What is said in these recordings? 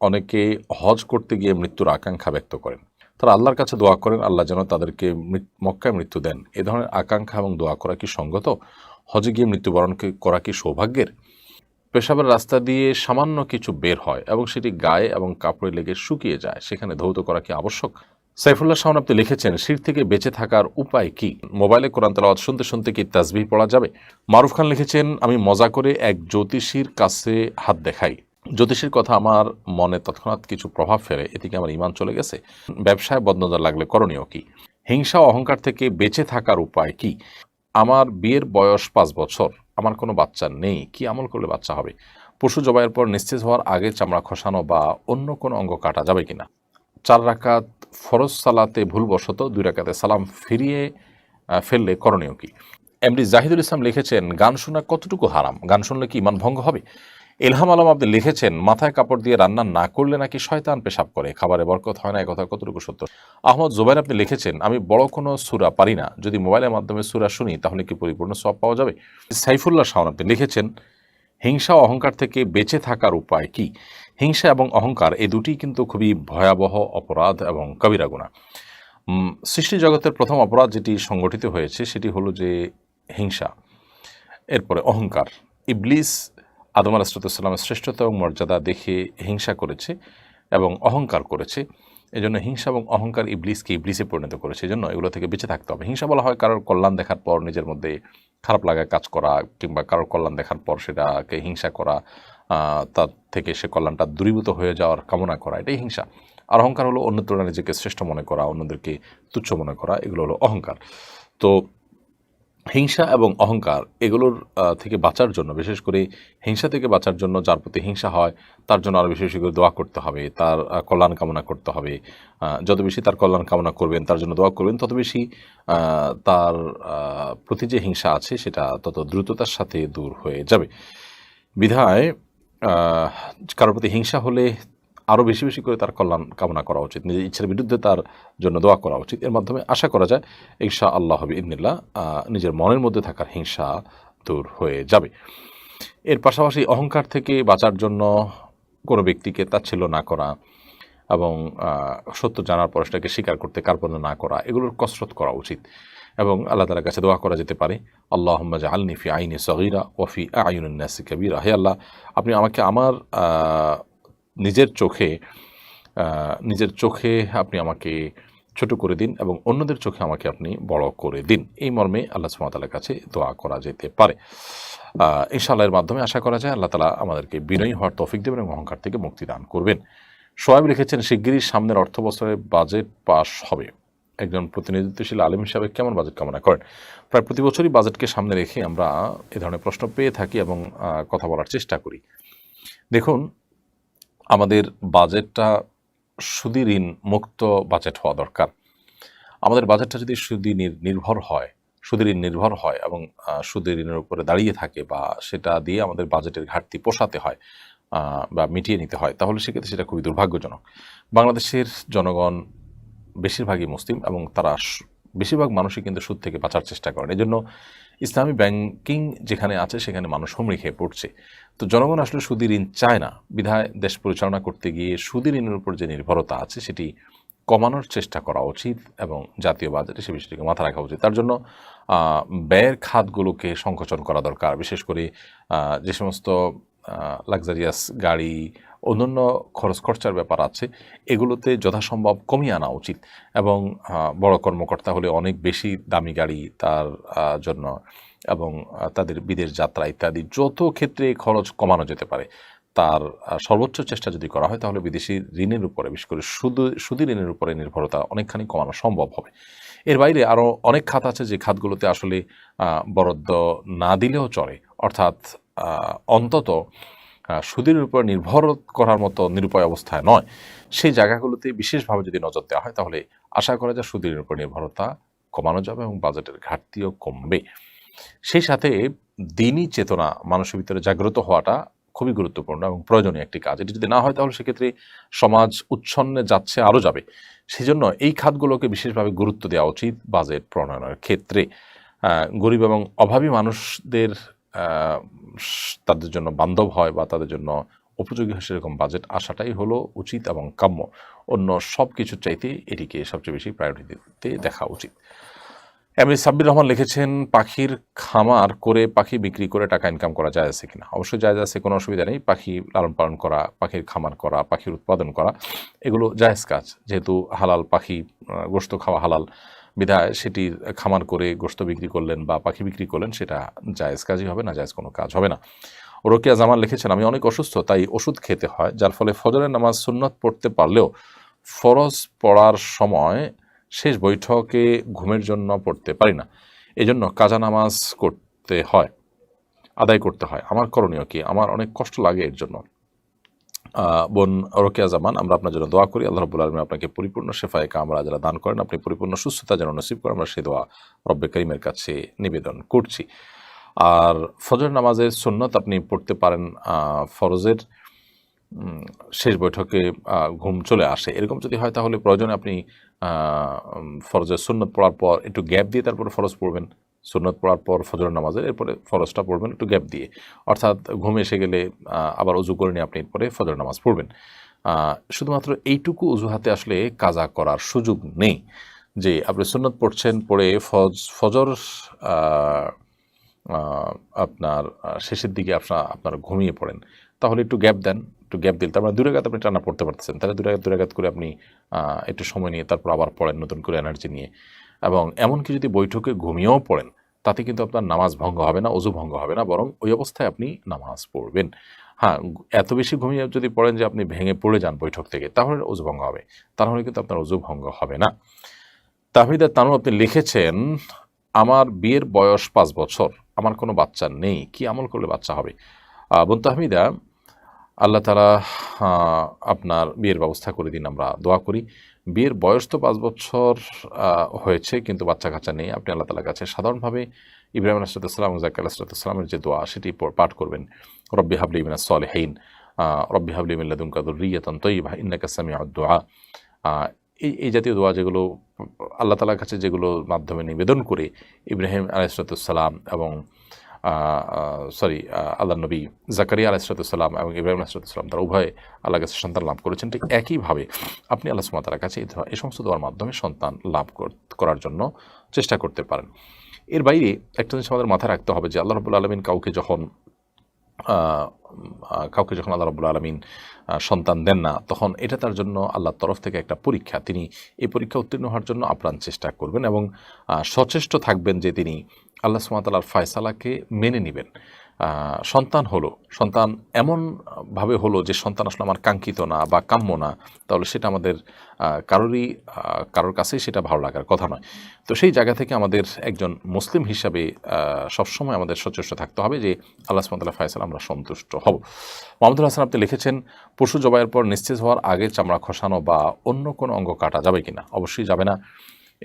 অনেকে হজ করতে গিয়ে মৃত্যুর আকাঙ্ক্ষা ব্যক্ত করেন। তারা আল্লাহর কাছে দোয়া করেন আল্লাহ যেন তাদেরকে মক্কায় মৃত্যু দেন। এ ধরনের আকাঙ্ক্ষা এবং দোয়া করা কি সঙ্গত? হজে গিয়ে মৃত্যুবরণ করা কি সৌভাগ্যের? পেশাবের রাস্তা দিয়ে সামান্য কিছু বের হয় এবং সেটি গায়ে এবং কাপড়ে লেগে শুকিয়ে যায়, সেখানে ধৌত করা কি আবশ্যক? সাইফুল্লাহ শাওন আপনি লিখেছেন, শির থেকে বেঁচে থাকার উপায় কি? মোবাইলে কোরআন তেলাওয়াত শুনতে শুনতে কি তাসবিহ পড়া যাবে? মারুফ খান লিখেছেন, আমি মজা করে এক জ্যোতিষীর কাছে হাত দেখাই। জ্যোতিষীর কথা আমার মনে তৎক্ষণাৎ কিছু প্রভাব ফেলে, এতে কি আমার ঈমান চলে গেছে? ব্যবসায় বদনজর লাগলে করণীয় কি? হিংসা ও অহংকার থেকে বেঁচে থাকার উপায় কি? আমার বিয়ের বয়স ৫ বছর, আমার কোনো বাচ্চা নেই, কি আমল করলে বাচ্চা হবে? পশু জবাইয়ের পর নিস্তেজ হওয়ার আগে চামড়া খসানো বা অন্য কোনো অঙ্গ কাটা যাবে কিনা? ৪ রাকাত ফরজ সালাতে ভুলবশত ২ রাকাতে সালাম ফিরিয়ে ফেললে করণীয় কি? এমডি জাহিদুল ইসলাম লিখেছেন, গান শোনা কতটুকু হারাম? গান শুনলে কি ঈমান ভঙ্গ হবে? ইলহাম আলম আপনি লিখেছেন, মাথায় কাপড় দিয়ে রান্না না করলে নাকি শয়তান পেশাব করে, খাবারে বরকত হয় না, এ কথা কতটুকু সত্য? আহমদ জুবাইর আপনি লিখেছেন, আমি বড় কোনো সূরা পারি না, যদি মোবাইলের মাধ্যমে সূরা শুনি তাহলে কি পরিপূর্ণ সওয়াব পাওয়া যাবে? সাইফুল্লাহ শাওন আপনি লিখেছেন, হিংসা ও অহংকার থেকে বেঁচে থাকার উপায় কি? হিংসা এবং অহংকার এই দুটি কিন্তু খুবই ভয়াবহ অপরাধ এবং কবিরা গুনাহ। সৃষ্টি জগতের প্রথম অপরাধ যেটি সংগঠিত হয়েছে সেটি হলো যে হিংসা, এরপরে অহংকার। ইবলিস আদম আলাইহিসসালামের শ্রেষ্ঠতা এবং মর্যাদা দেখে হিংসা করেছে এবং অহংকার করেছে। এজন্য হিংসা এবং অহংকার ইবলিসকে ইবলিসে পরিণত করেছে। এজন্য এগুলো থেকে বেঁচে থাকতে হবে। হিংসা বলা হয় কারোর কল্যাণ দেখার পর নিজের মধ্যে খারাপ লাগা কাজ করা, কিংবা কারোর কল্যাণ দেখার পর সেটাকে হিংসা করা, তার থেকে সে কল্যাণটা দূরীভূত হয়ে যাওয়ার কামনা করা, এটাই হিংসা। আর অহংকার হলো অন্য তুলনায় নিজেকে শ্রেষ্ঠ মনে করা, অন্যদেরকে তুচ্ছ মনে করা, এগুলো হলো অহংকার। তো হিংসা এবং অহংকার এগুলোর থেকে বাঁচার জন্য, বিশেষ করে হিংসা থেকে বাঁচার জন্য যার প্রতি হিংসা হয় তার জন্য আরও বেশি বেশি করে দোয়া করতে হবে, তার কল্যাণ কামনা করতে হবে। যত বেশি তার কল্যাণ কামনা করবেন, তার জন্য দোয়া করবেন, তত বেশি তার প্রতি যে হিংসা আছে সেটা তত দ্রুততার সাথে দূর হয়ে যাবে। বিধায় কারোর প্রতি হিংসা হলে আরও বেশি বেশি করে তার কল্যাণ কামনা করা উচিত, নিজের ইচ্ছার বিরুদ্ধে তার জন্য দোয়া করা উচিত। এর মাধ্যমে আশা করা যায় ইনশাআল্লাহ বিইذনিল্লাহ নিজের মনের মধ্যে থাকার হিংসা দূর হয়ে যাবে। এর পাশাপাশি অহংকার থেকে বাঁচার জন্য কোনো ব্যক্তিকে তাচ্ছিল্য না করা এবং সত্য জানার পর সেটাকে স্বীকার করতে কার্পণ্য না করা, এগুলোর কসরত করা উচিত এবং আল্লাহ তাআলার কাছে দোয়া করা যেতে পারে, আল্লাহুম্মা জাআলনি ফি আইনি সগীরা ওয়া ফি আ'য়ুনিন নাসি কাবীরা। হে আল্লাহ, আপনি আমাকে আমার নিজের চোখে আপনি আমাকে ছোট করে দিন এবং অন্যদের চোখে আমাকে আপনি বড় করে দিন। এই মর্মে আল্লাহ সুবহানাহু ওয়া তাআলার কাছে দোয়া করা যেতে পারে। ইনশাআল্লাহ এর মাধ্যমে আশা করা যায় আল্লাহ তাআলা আমাদেরকে বিনয়ী হওয়ার তৌফিক দেবেন এবং অহংকার থেকে মুক্তি দান করবেন। সোহাইব লিখেছেন, শিগগিরই সামনের অর্থবছরে বাজেট পাস হবে। একজন প্রতিনিধিত্বশীল আলেম হিসাবে কেমন বাজেট কামনা করেন? প্রায় প্রতি বছরই বাজেটকে সামনে রেখে আমরা এ ধরনের প্রশ্ন পেয়ে থাকি এবং কথা বলার চেষ্টা করি। দেখুন, আমাদের বাজেটটা সুদি ঋণ মুক্ত বাজেট হওয়া দরকার। আমাদের বাজেটটা যদি সুদি নির্ভর হয়, সুদি ঋণ নির্ভর হয় এবং সুদি ঋণের উপরে দাঁড়িয়ে থাকে বা সেটা দিয়ে আমাদের বাজেটের ঘাটতি পোষাতে হয় বা মিটিয়ে নিতে হয়, তাহলে সেক্ষেত্রে সেটা খুবই দুর্ভাগ্যজনক। বাংলাদেশের জনগণ বেশিরভাগই মুসলিম এবং তারা বেশিরভাগ মানুষই কিন্তু সুদ থেকে বাঁচার চেষ্টা করেন। এজন্য ইসলামী ব্যাংকিং যেখানে আছে সেখানে মানুষ হুমড়ি খেয়ে পড়ছে। তো জনগণ আসলে সুদি ঋণ চায় না, বিধায় দেশ পরিচালনা করতে গিয়ে সুদি ঋণের উপর যে নির্ভরতা আছে সেটি কমানোর চেষ্টা করা উচিত এবং জাতীয় বাজেটে সে বিষয়টিকে মাথা রাখা উচিত। তার জন্য ব্যয়ের খাতগুলোকে সংকোচন করা দরকার। বিশেষ করে যে সমস্ত লাক্সারিয়াস গাড়ি, অন্যান্য খরচার ব্যাপার আছে, এগুলোতে যথাসম্ভব কমিয়ে আনা উচিত এবং বড় কর্মকর্তা হলে অনেক বেশি দামি গাড়ি তার জন্য এবং তাদের বিদেশ যাত্রা ইত্যাদি যত ক্ষেত্রে খরচ কমানো যেতে পারে তার সর্বোচ্চ চেষ্টা যদি করা হয় তাহলে বিদেশি ঋণের উপরে, বিশেষ করে সুদি ঋণের উপরে নির্ভরতা অনেকখানি কমানো সম্ভব হবে। এর বাইরে আরও অনেক খাত আছে যে খাতগুলোতে আসলে বরাদ্দ না দিলেও চলে, অর্থাৎ অন্তত সুদের উপর নির্ভর করার মতো নিরুপায় অবস্থায় নয়, সেই জায়গাগুলোতে বিশেষভাবে যদি নজর দেওয়া হয় তাহলে আশা করা যায় সুদের উপর নির্ভরতা কমানো যাবে এবং বাজেটের ঘাটতিও কমবে। সেই সাথে দিনই চেতনা মানুষের ভিতরে জাগ্রত হওয়াটা খুবই গুরুত্বপূর্ণ এবং প্রয়োজনীয় একটি কাজ। এটি যদি না হয় তাহলে সেক্ষেত্রে সমাজ উচ্ছন্নে যাচ্ছে, আরও যাবে। সেজন্য এই খাতগুলোকে বিশেষভাবে গুরুত্ব দেওয়া উচিত বাজেট প্রণয়নের ক্ষেত্রে। গরিব এবং অভাবী মানুষদের তাদের জন্য বান্ধব হয় বা তাদের জন্য উপযোগী হয় সেরকম বাজেট আসাটাই হলো উচিত এবং কাম্য। অন্য সব কিছুর চাইতে এটিকে সবচেয়ে বেশি প্রায়োরিটি দিতে দেখা উচিত। এমনি সাব্বির রহমান লিখেছেন, পাখির খামার করে পাখি বিক্রি করে টাকা ইনকাম করা যায় আছে কিনা? অবশ্যই জায়েজ আছে, কোনো অসুবিধা নেই। পাখি লালন পালন করা, পাখির খামার করা, পাখির উৎপাদন করা, এগুলো জায়েজ কাজ। যেহেতু হালাল পাখি, গোশত খাওয়া হালাল বিধায় সেটি খামার করে গোশত বিক্রি করলেন বা পাখি বিক্রি করলেন, সেটা জায়েজ কাজই হবে, না জায়েজ কোনো কাজ হবে না। রোকেয়া জামান লিখেছেন, আমি অনেক অসুস্থ, তাই ওষুধ খেতে হয়, যার ফলে ফজরের নামাজ সুন্নত পড়তে পারলেও ফরজ পড়ার সময় শেষ বৈঠকে ঘুমের জন্য পড়তে পারি না, এজন্য কাজা নামাজ আদায় করতে হয়। আমার করণীয় কি? আমার অনেক কষ্ট লাগে এর জন্য। বোন রোকেয়া জামান, আমরা আপনার জন্য দোয়া করি, আল্লাহ রাব্বুল আলামিন আপনাকে পরিপূর্ণ শেফায়ে কামরা যারা দান করেন, আপনি পরিপূর্ণ সুস্থতা যেন নসিব করেন, আমরা সেই দোয়া রব্বে করিমের কাছে নিবেদন করছি। আর ফজর নামাজের সুন্নত আপনি পড়তে পারেন, ফরজের শেষ বৈঠকে ঘুম চলে আসে, এরকম যদি হয় তাহলে প্রয়োজনে আপনি ফরজের সুন্নত পড়ার পর একটু গ্যাপ দিয়ে তারপরে ফরজ পড়বেন। সুন্নত পড়ার পর ফজর নামাজের, এরপরে ফরজটা পড়বেন একটু গ্যাপ দিয়ে, অর্থাৎ ঘুম এসে গেলে আবার উজু করে নিয়ে আপনি এরপরে ফজর নামাজ পড়বেন। শুধুমাত্র এইটুকু অজুহাতে আসলে কাজা করার সুযোগ নেই যে আপনি সুন্নত পড়ছেন, পড়ে ফজর আপনার শেষের দিকে আপনার ঘুমিয়ে পড়েন, তাহলে একটু গ্যাপ দেন। একটু গ্যাপ দিলে তারপরে 2 রাকাত আপনি টানা পড়তে পারতেছেন, তাহলে 2 রাকাত করে আপনি একটু সময় নিয়ে তারপর আবার পড়েন নতুন করে এনার্জি নিয়ে। এবং এমনকি যদি বৈঠকে ঘুমিয়েও পড়েন, তাতে কিন্তু আপনার নামাজ ভঙ্গ হবে না, অজু ভঙ্গ হবে না, বরং ওই অবস্থায় আপনি নামাজ পড়বেন। হ্যাঁ, এত বেশি ঘুমিয়ে যদি পড়েন যে আপনি ভেঙে পড়ে যান বৈঠক থেকে, তাহলে অজু ভঙ্গ হবে, তাহলে কিন্তু আপনার অজু ভঙ্গ হবে না। তাহমিদা তানু আপনি লিখেছেন, আমার বিয়ের বয়স 5 বছর, আমার কোনো বাচ্চা নেই, কি আমল করলে বাচ্চা হবে? বোন তাহমিদা, আল্লাহ তাআলা আপনার বিয়ের ব্যবস্থা করে দিন, আমরা দোয়া করি। বিয়ের বয়স তো 5 বছর হয়েছে, কিন্তু বাচ্চা কাচ্চা নেই। আপনি আল্লাহ তাআলার কাছে সাধারণভাবে ইব্রাহিম আলাইহিস সালাম ও যাকারিয়া আলাইহিস সালামের যে দোয়া, সেটি পাঠ করবেন। রব্বি হাবলি মিনাস সলিহিন, রব্বি হাবলি মিন লাদুনকা যুররিয়াতান তাইয়্যিবাহ ইন্নাকা সামিউদ দুআ। এই জাতীয় দোয়া যেগুলো আল্লাহ তাআলার কাছে, যেগুলোর মাধ্যমে নিবেদন করে ইব্রাহিম আলাইহিস সালাম এবং আল্লাহ নবী জাকারিয়া আলাইহিস সালাম এবং ইব্রাহিম আলাইহিস সালাম তারা উভয়ে আল্লাহর কাছে সন্তান লাভ করেছেন, ঠিক একইভাবে আপনি আল্লাহ সুবহানাহু ওয়া তাআলার কাছে এই সমস্ত দোয়ার মাধ্যমে সন্তান লাভ করার জন্য চেষ্টা করতে পারেন। এর বাইরে একটা জিনিস আমাদের মাথায় রাখতে হবে যে আল্লাহ রাব্বুল আলামিন কাউকে যখন আল্লাহ রাব্বুল আলামিন সন্তান দেন না, তখন এটা তার জন্য আল্লাহর তরফ থেকে একটা পরীক্ষা। তিনি এই পরীক্ষা উত্তীর্ণ হওয়ার জন্য আপ্রাণ চেষ্টা করবেন এবং সচেষ্ট থাকবেন যে তিনি আল্লাহ সুবহানাহু ওয়া তাআলার ফয়সালাকে মেনে নেবেন। সন্তান এমনভাবে হলো যে সন্তান আসলে আমার কাঙ্ক্ষিত না বা কাম্য না, তাহলে সেটা আমাদের কারোর কাছেই সেটা ভালো লাগার কথা নয়। তো সেই জায়গা থেকে আমাদের একজন মুসলিম হিসাবে সবসময় আমাদের সচেষ্ট থাকতে হবে যে আল্লাহ সুবহানাহু ওয়া তাআলার ফয়সালা আমরা সন্তুষ্ট হব। মোহাম্মদুল হাসান আপনি লিখেছেন, পশু জবাইয়ের পর নিস্তেজ হওয়ার আগে চামড়া খসানো বা অন্য কোনো অঙ্গ কাটা যাবে কিনা? অবশ্যই যাবে না।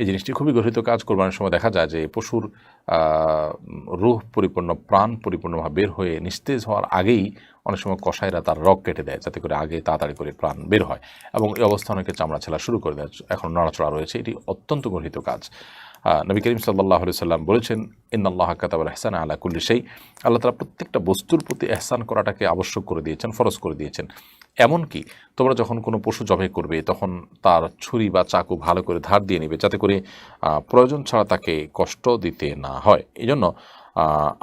এই জিনিসটি খুবই গর্হিত কাজ। কোরবানির সময় দেখা যায় যে পশুর রূহ পরিপূর্ণ, প্রাণ পরিপূর্ণভাবে বের হয়ে নিস্তেজ হওয়ার আগেই অনেক সময় কসাইরা তার রগ কেটে দেয়, যাতে করে আগে তাড়াতাড়ি করে প্রাণ বের হয়, এবং এই অবস্থা অনেকে চামড়া ছেলা শুরু করে দেয়, এখন নড়াচড়া রয়েছে। এটি অত্যন্ত গর্হিত কাজ। নবী করিম সাল্লাল্লাহু আলাইহি সাল্লাম বলেছেন, ইন্নাল্লাহা কাতাবাল ইহসানা আলা কুল্লি শাই। আল্লাহ তাআলা প্রত্যেকটা বস্তুর প্রতি ইহসান করাটাকে আবশ্যক করে দিয়েছেন, ফরজ করে দিয়েছেন। এমনকি তোমরা যখন কোনো পশু জবাই করবে, তখন তার ছুরি বা চাকু ভালো করে ধার দিয়ে নেবে, যাতে করে প্রয়োজন ছাড়া তাকে কষ্ট দিতে না হয়। এই জন্য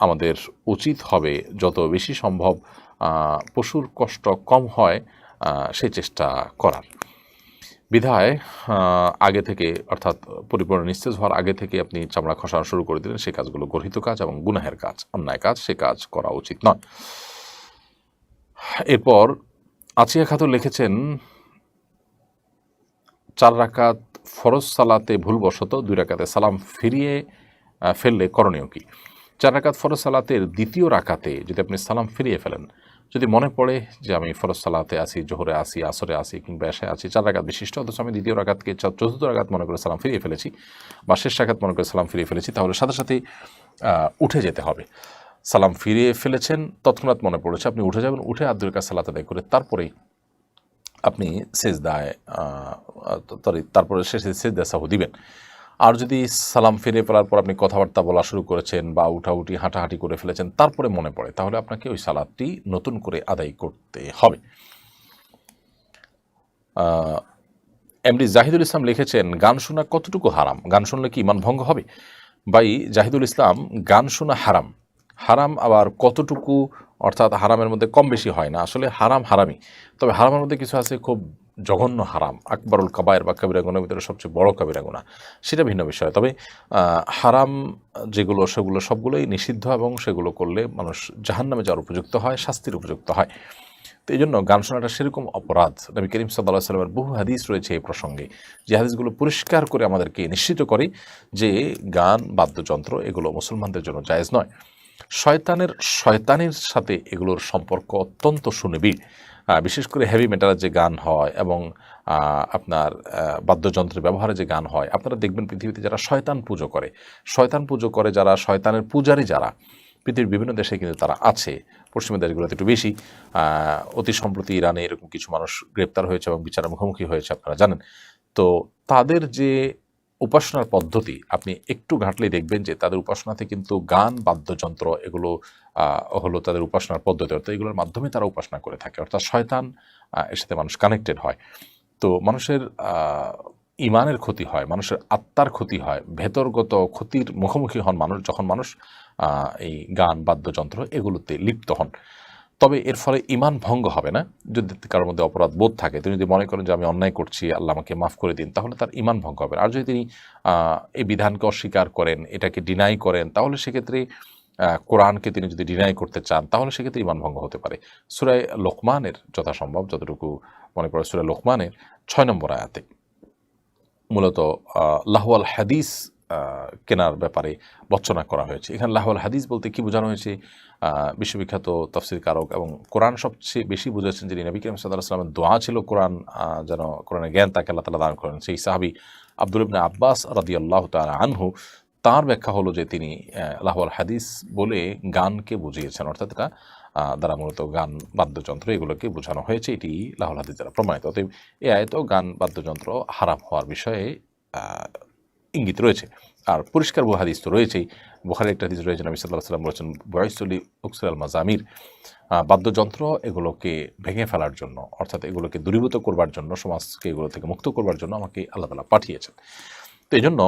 আমাদের উচিত হবে যত বেশি সম্ভব পশুর কষ্ট কম হয় সেই চেষ্টা করার। বিধায় আগে থেকে, অর্থাৎ পরিপূর্ণ নিস্তেজ হওয়ার আগে থেকে আপনি চামড়া খসানো শুরু করে দিলেন, সেই কাজগুলো গর্হিত কাজ এবং গুনাহের কাজ, অন্যায় কাজ, সে কাজ করা উচিত নয়। এরপর আচিয়া খাতুন লিখেছেন, 4 রাকাত ফরজ সালাতে ভুলবশত 2 রাকাতে সালাম ফিরিয়ে ফেললে করণীয় কি? 4 রাকাত ফরজ সালাতের দ্বিতীয় রাকাতে যদি আপনি সালাম ফিরিয়ে ফেলেন, যদি মনে পড়ে যে আমি ফরজ সালাতে আছি, জোহরে আছি, আসরে আছি, কিংবা এশায় আছি, 4 রাকাত বিশিষ্ট, অথচ আমি দ্বিতীয় রাকাতকে চতুর্থ রাকাত মনে করে সালাম ফিরিয়ে ফেলেছি, বা শেষ রাকাত মনে করে সালাম ফিরিয়ে ফেলেছি, তাহলে সাথে সাথেই উঠে যেতে হবে। সালাম ফিরিয়ে ফেলেছেন, তৎক্ষণাৎ মনে পড়েছে, আপনি উঠে যাবেন, উঠে আর 2 রাকাত সালাত আদায় করে তারপরেই আপনি সেজদায় তারপরে শেষে সেজদা সাহু দিবেন। আর যদি সালাম ফিরে ফেলার পর আপনি কথাবার্তা বলা শুরু করেছেন বা উঠাউঠি হাঁটাহাঁটি করে ফেলেছেন, তারপরে মনে পড়ে, তাহলে আপনাকে ওই সালাতটি নতুন করে আদায় করতে হবে। এমডি জাহিদুল ইসলাম লিখেছেন, গান শোনা কতটুকু হারাম? গান শুনলে কি ইমান ভঙ্গ হবে? ভাই জাহিদুল ইসলাম, গান শোনা হারাম। হারাম আবার কতটুকু, অর্থাৎ হারামের মধ্যে কম বেশি হয় না, আসলে হারাম হারামই। তবে হারামের মধ্যে কিছু আছে খুব জঘন্য হারাম, আকবরুল কাবায়ের বা কবিরা গুনার ভিতরে সবচেয়ে বড় কবিরা গুনাহ, সেটা ভিন্ন বিষয়। তবে হারাম যেগুলো সেগুলো সবগুলোই নিষিদ্ধ এবং সেগুলো করলে মানুষ জাহান্নামে যাওয়ার উপযুক্ত হয়, শাস্তির উপযুক্ত হয়। তো এই জন্য গান শোনাটা সেরকম অপরাধ। নবী করিম সাল্লাল্লাহু আলাইহি ওয়াসাল্লামের বহু হাদিস রয়েছে এই প্রসঙ্গে, যে হাদিসগুলো পরিষ্কার করে আমাদেরকে নিশ্চিত করে যে গান বাদ্যযন্ত্র এগুলো মুসলমানদের জন্য জায়েজ নয়। শয়তানের সাথে এগুলোর সম্পর্ক অত্যন্ত সুনিবিড়। বিশেষ করে হেভি মেটালের যে গান হয় এবং আপনার বাদ্যযন্ত্রের ব্যবহারে যে গান হয়, আপনারা দেখবেন পৃথিবীতে যারা শয়তান পুজো করে, যারা শয়তানের পূজারী, যারা পৃথিবীর বিভিন্ন দেশে কিন্তু তারা আছে, পশ্চিমা দেশগুলোতে একটু বেশি। অতি সম্প্রতি ইরানে এরকম কিছু মানুষ গ্রেপ্তার হয়েছে এবং বিচারের মুখোমুখি হয়েছে, আপনারা জানেন। তো তাদের যে উপাসনার পদ্ধতি আপনি একটু ঘাঁটলেই দেখবেন যে তাদের উপাসনাতে কিন্তু গান বাদ্যযন্ত্র এগুলো হলো তাদের উপাসনার পদ্ধতি, অর্থাৎ এগুলোর মাধ্যমে তারা উপাসনা করে থাকে, অর্থাৎ শয়তান এর সাথে মানুষ কানেক্টেড হয়। তো মানুষের ইমানের ক্ষতি হয়, মানুষের আত্মার ক্ষতি হয়, ভেতরগত ক্ষতির মুখোমুখি হন মানুষ যখন মানুষ এই গান বাদ্যযন্ত্র এগুলোতে লিপ্ত হন। তবে এর ফলে ইমান ভঙ্গ হবে না। যদি কারোর মধ্যে অপরাধ বোধ থাকে, তিনি যদি মনে করেন যে আমি অন্যায় করছি, আল্লাহ আমাকে মাফ করে দিন, তাহলে তার ইমান ভঙ্গ হবে। আর যদি তিনি এই বিধানকে অস্বীকার করেন, এটাকে ডিনাই করেন, তাহলে সেক্ষেত্রে কোরআনকে তিনি যদি ডিনাই করতে চান, তাহলে সেক্ষেত্রে ইমান ভঙ্গ হতে পারে। সূরা লোকমানের যথাসম্ভব যতটুকু মনে পড়ে, সূরা লোকমানের 6 নম্বর আয়াতে মূলত লাহওয়াল হাদিস কেনার ব্যাপারে বর্ণনা করা হয়েছে। এখানে লাহওয়াল হাদিস বলতে কি বোঝানো হয়েছে? বিশ্ববিখ্যাত তাফসীর কারক এবং কোরআন সবচেয়ে বেশি বুঝেছেন, যিনি নবী করিম সাল্লাল্লাহু আলাইহি ওয়াসাল্লামের দোয়া ছিল কোরআন যেন কোরআনের জ্ঞান তাকে আল্লাহ তাআলা দান করেন, সেই সাহাবী আব্দুল ইবনে আব্বাস রাদিয়াল্লাহু তাআলা আনহু। তার ব্যাখ্যা হলো যে তিনি লাহওয়াল হাদিস বলে গানকে বুঝিয়েছেন, অর্থাৎ এটা দ্বারা মূলত গান বাদ্যযন্ত্র এগুলোকে বোঝানো হয়েছে, এটি লাহওয়াল হাদিস দ্বারা প্রমাণিত। অতএব এই আয়াতেও গান বাদ্যযন্ত্র হারাম হওয়ার বিষয়ে ইঙ্গিত রয়েছে। আর পরিষ্কার হাদিস তো রয়েছেই। বুখারীর একটা হাদিস রয়েছে, নবী সাল্লাল্লাহু আলাইহি ওয়াসাল্লাম বলেছেন, বুইসুলি উকসুল মাজামির, বাদ্যযন্ত্র এগুলোকে ভেঙে ফেলার জন্য, অর্থাৎ এগুলোকে দূরীভূত করবার জন্য, সমাজকে এগুলো থেকে মুক্ত করবার জন্য আমাকে আল্লাহ তাআলা পাঠিয়েছেন। তো এই জন্য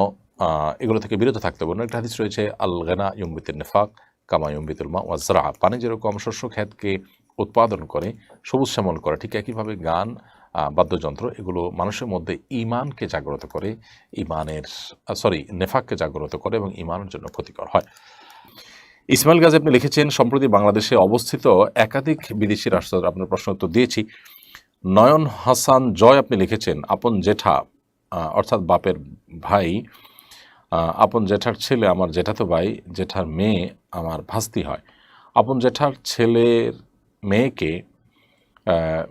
এগুলো থেকে বিরত থাকতে হবে। একটা হাদিস রয়েছে, আল গানা ইউমবিতুন নিফাক কামা ইউমবিতুল মা ওয়াজ যারা, পানি যেরকম শস্য ক্ষেতকে উৎপাদন করে, সবুজ শ্যামল করে, ঠিক একইভাবে গান বাদ্যযন্ত্র এগুলো মানুষের মধ্যে ঈমানকে জাগ্রত করে, নেফাককে জাগ্রত করে এবং ঈমানের জন্য ক্ষতিকর হয়। ইসমাইল গাজী আপনি লিখেছেন, সম্প্রতি বাংলাদেশে অবস্থিত একাধিক বিদেশি রাষ্ট্র, আপনার প্রশ্ন উত্তর দিয়েছি। নয়ন হাসান জয় আপনি লিখেছেন, আপন জেঠা অর্থাৎ বাপের ভাই, আপন জেঠার ছেলে আমার জেঠাতো ভাই, জেঠার মেয়ে আমার ভাস্তি হয়, আপন জেঠার ছেলের মেয়েকে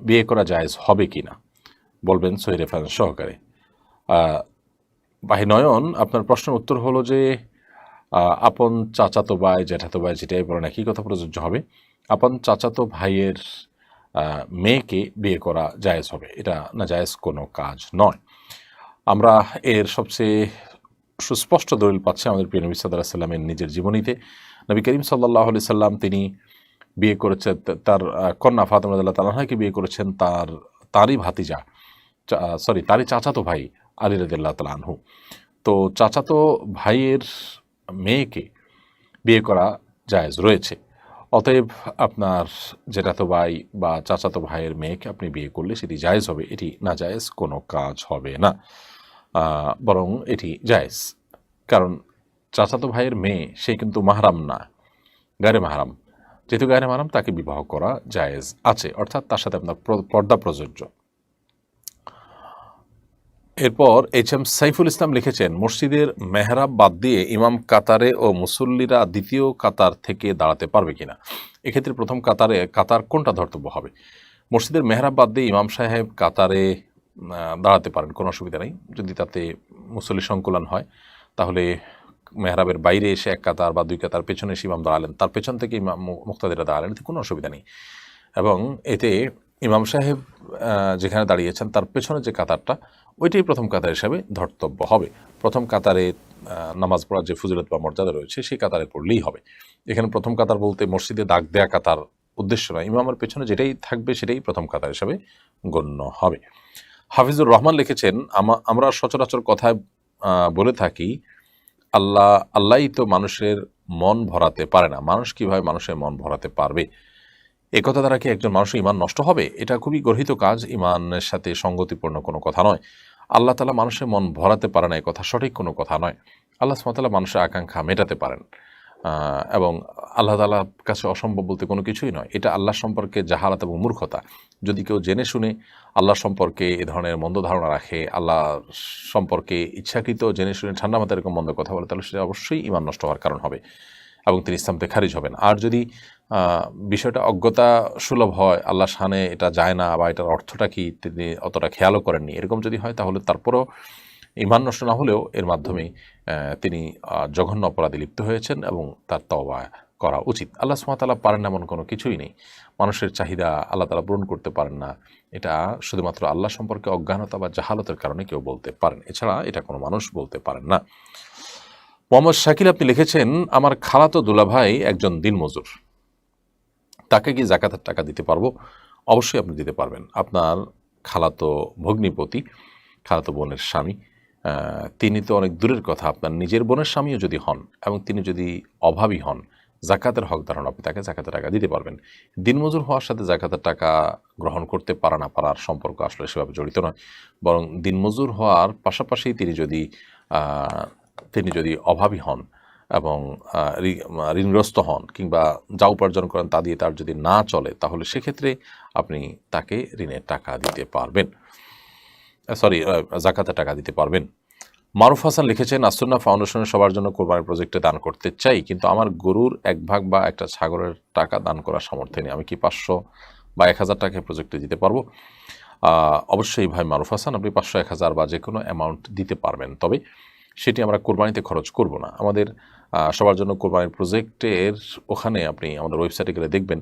বিয়ে করা জায়েজ হবে কি না বলবেন সহি রেফারেন্স সহকারে। ভাই নয়ন, আপনার প্রশ্নের উত্তর হলো যে আপন চাচাতো ভাই জেঠাতো ভাই যেটাই বলেন একই কথা প্রযোজ্য হবে। আপন চাচাতো ভাইয়ের মেয়েকে বিয়ে করা জায়েজ হবে, এটা না জায়েজ কোনো কাজ নয়। আমরা এর সবচেয়ে সুস্পষ্ট দলিল পাচ্ছি আমাদের প্রিয় নবী সাল্লাল্লাহু আলাইহি সাল্লামের নিজের জীবনীতে। নবী করিম সাল্লাল্লাহু আলাইহি সাল্লাম তিনি বিয়ে করেছেন, তার কন্যা ফাতেমা রাদিয়াল্লাহু তাআলা আনহাকে বিয়ে করেছেন তারই ভাতিজা, তারই চাচাতো ভাই আলী রাদিয়াল্লাহু তাআলা আনহু। তো চাচাতো ভাইয়ের মেয়েকে বিয়ে করা জায়েজ রয়েছে। অতএব আপনার জেঠাতো ভাই বা চাচাতো ভাইয়ের মেয়েকে আপনি বিয়ে করলে সেটি জায়েজ হবে, এটি না জায়েজ কোনো কাজ হবে না, বরং এটি জায়েজ। কারণ চাচাতো ভাইয়ের মেয়ে সে কিন্তু মাহরাম না, গায়রে মাহরাম। যেহেতু গায়রে মাহরাম, তাকে বিবাহ করা জায়েজ আছে, অর্থাৎ তার সাথে আপনার পর্দা প্রযোজ্য। এরপর এইচ.এম. সাইফুল ইসলাম লিখেছেন, মসজিদের মেহরাব বাদ দিয়ে ইমাম কাতারে ও মুসল্লিরা দ্বিতীয় কাতার থেকে দাঁড়াতে পারবে কিনা? এক্ষেত্রে প্রথম কাতার কোনটা ধর্তব্য হবে? মসজিদের মেহরাব বাদ দিয়ে ইমাম সাহেব কাতারে দাঁড়াতে পারেন, কোনো অসুবিধা নেই। যদি তাতে মুসল্লি সংকুলন হয়, তাহলে মেহরাবের বাইরে এসে এক কাতার বা দুই কাতার পেছনে এসে ইমাম দাঁড়ালেন, তার পেছন থেকে ইমাম মুক্তাদিরা দাঁড়ালেন, এতে কোনো অসুবিধা নেই। এবং এতে ইমাম সাহেব যেখানে দাঁড়িয়েছেন তার পেছনে যে কাতারটা ওইটাই প্রথম কাতার হিসাবে ধর্তব্য হবে। প্রথম কাতারে নামাজ পড়ার যে ফজিলত বা মর্যাদা রয়েছে সেই কাতারে পড়লেই হবে। এখানে প্রথম কাতার বলতে মসজিদে দাগ দেয়া কাতার উদ্দেশ্য নয়, ইমামের পেছনে যেটাই থাকবে সেটাই প্রথম কাতার হিসাবে গণ্য হবে। হাফিজুর রহমান লিখেছেন, আমরা সচরাচর কথায় বলে থাকি আল্লাহই তো মানুষের মন ভরাতে পারে না, মানুষ কিভাবে মানুষের মন ভরাতে পারবে? একথা দ্বারা কি একজন মানুষের ইমান নষ্ট হবে? এটা খুবই গর্হিত কাজ, ইমানের সাথে সঙ্গতিপূর্ণ কোনো কথা নয়। আল্লাহ তাআলা মানুষের মন ভরাতে পারে না, এই কথা সঠিক কোনো কথা নয়। আল্লাহ সুবহানাহু ওয়া তাআলা মানুষের আকাঙ্ক্ষা মেটাতে পারেন, এবং আল্লাহ তাআলার কাছে অসম্ভব বলতে কোনো কিছুই নয়। এটা আল্লাহ সম্পর্কে জাহালাত এবং মূর্খতা। যদি কেউ জেনে শুনে আল্লাহ সম্পর্কে এ ধরনের মন্দ ধারণা রাখে, আল্লাহ সম্পর্কে ইচ্ছাকৃত জেনে শুনে ঠান্ডা মাথায় এরকম মন্দ কথা বলে, তাহলে সেটা অবশ্যই ইমান নষ্ট হওয়ার কারণ হবে এবং তিনি ইসলাম থেকে খারিজ হবেন। আর যদি বিষয়টা অজ্ঞতা সুলভ হয়, আল্লাহ শানে এটা যায় না বা এটার অর্থটা কি তিনি অতটা খেয়ালও করেননি, এরকম যদি হয় তাহলে তারপরও ইমান নষ্ট না হলেও এর মাধ্যমে তিনি জঘন্য অপরাধে লিপ্ত হয়েছেন এবং তার তওবা করা উচিত। আল্লাহ সুবহানাহু ওয়া তাআলা পারেন এমন কোনো কিছুই নেই। মানুষের চাহিদা আল্লাহ তাআলা পূরণ করতে পারেন না, এটা শুধুমাত্র আল্লাহ সম্পর্কে অজ্ঞানতা বা জাহালতের কারণে কেউ বলতে পারেন, এছাড়া এটা কোনো মানুষ বলতে পারেন না। মোহাম্মদ শাকিল আপনি লিখেছেন, আমার খালাতো দুলাভাই একজন দিনমজুর, তাকে কি জাকাতের টাকা দিতে পারবো? অবশ্যই আপনি দিতে পারবেন। আপনার খালাতো ভগ্নিপতি, খালাতো বোনের স্বামী, তিনি তো অনেক দূরের কথা, আপনার নিজের বোনের স্বামীও যদি হন এবং তিনি যদি অভাবী হন, জাকাতের হকদার হন, আপনি তাকে জাকাতের টাকা দিতে পারবেন। দিনমজুর হওয়ার সাথে জাকাতের টাকা গ্রহণ করতে পারা না পারার সম্পর্ক আসলে সেভাবে জড়িত নয়, বরং দিনমজুর হওয়ার পাশাপাশি তিনি যদি অভাবী হন এবং ঋণগ্রস্ত হন কিংবা যা উপার্জন করেন তা দিয়ে তার যদি না চলে, তাহলে সেক্ষেত্রে আপনি তাকে ঋণের টাকা দিতে পারবেন, জাকাতের টাকা দিতে পারবেন। মারুফ হাসান লিখেছেন, আসুন্নাহ ফাউন্ডেশনের সবার জন্য কোরবানির প্রজেক্টে দান করতে চাই, কিন্তু আমার গরুর 1 ভাগ বা একটা ছাগলের টাকা দান করার সামর্থ্য নেই, আমি কি 500 বা 1000 টাকা প্রজেক্টে দিতে পারবো? অবশ্যই ভাই মারুফ হাসান, আপনি 500, 1000 বা যে কোনো অ্যামাউন্ট দিতে পারবেন, তবে সেটি আমরা কোরবানিতে খরচ করব না। আমাদের সবার জন্য কোরবানির প্রজেক্টের ওখানে আপনি আমাদের ওয়েবসাইটে গেলে দেখবেন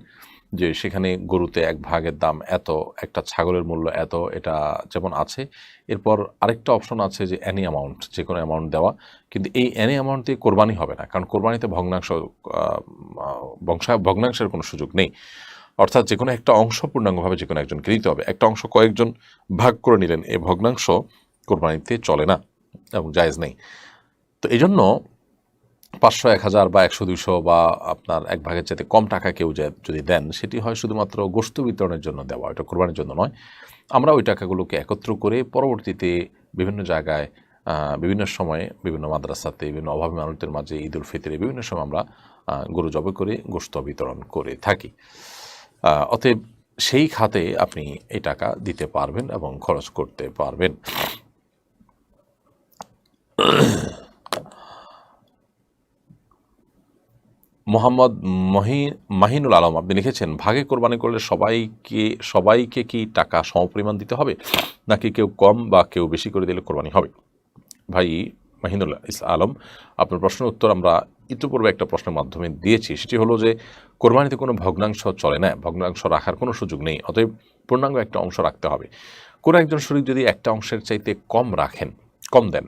যে সেখানে গরুতে 1 ভাগের দাম এত, একটা ছাগলের মূল্য এত, এটা যেমন আছে। এরপর আরেকটা অপশন আছে যে অ্যানি অ্যামাউন্ট, যে কোনো অ্যামাউন্ট দেওয়া, কিন্তু এই অ্যানি অ্যামাউন্ট দিয়ে কোরবানি হবে না, কারণ কোরবানিতে ভগ্নাংশের কোনো সুযোগ নেই। অর্থাৎ যে কোনো একটা অংশ পূর্ণাঙ্গভাবে যে কোনো একজনকে দিতে হবে। একটা অংশ কয়েকজন ভাগ করে নিলেন, এই ভগ্নাংশ কোরবানিতে চলে না এবং জায়েজ নেই। তো এই জন্য 500, 1000 বা 100, 200 বা আপনার 1 ভাগের চাইতে কম টাকা কেউ যদি দেন, সেটি হয় শুধুমাত্র গোশত বিতরণের জন্য দেওয়া, এটা কোরবানির জন্য নয়। আমরা ওই টাকাগুলোকে একত্র করে পরবর্তীতে বিভিন্ন জায়গায়, বিভিন্ন সময়ে, বিভিন্ন মাদ্রাসাতে, বিভিন্ন অভাবী মানুষদের মাঝে, ঈদ উল ফিতরে বিভিন্ন সময় আমরা গরু জবাই করে গোশত বিতরণ করে থাকি। অতএব সেই খাতে আপনি এই টাকা দিতে পারবেন এবং খরচ করতে পারবেন। মোহাম্মদ মাহিনুল আলম আপনি লিখেছেন, ভাগে কোরবানি করলে সবাইকে কি টাকা সমপরিমাণ দিতে হবে, নাকি কেউ কম বা কেউ বেশি করে দিলে কোরবানি হবে? ভাই মাহিনুল আলম, আপনার প্রশ্নের উত্তর আমরা ইতিপূর্বে একটা প্রশ্নের মাধ্যমে দিয়েছি। সেটি হলো যে কোরবানিতে কোনো ভগ্নাংশ চলে না, ভগ্নাংশ রাখার কোনো সুযোগ নেই, অতএব পূর্ণাঙ্গ একটা অংশ রাখতে হবে। কোনো একজন শরীক যদি একটা অংশের চাইতে কম দেন,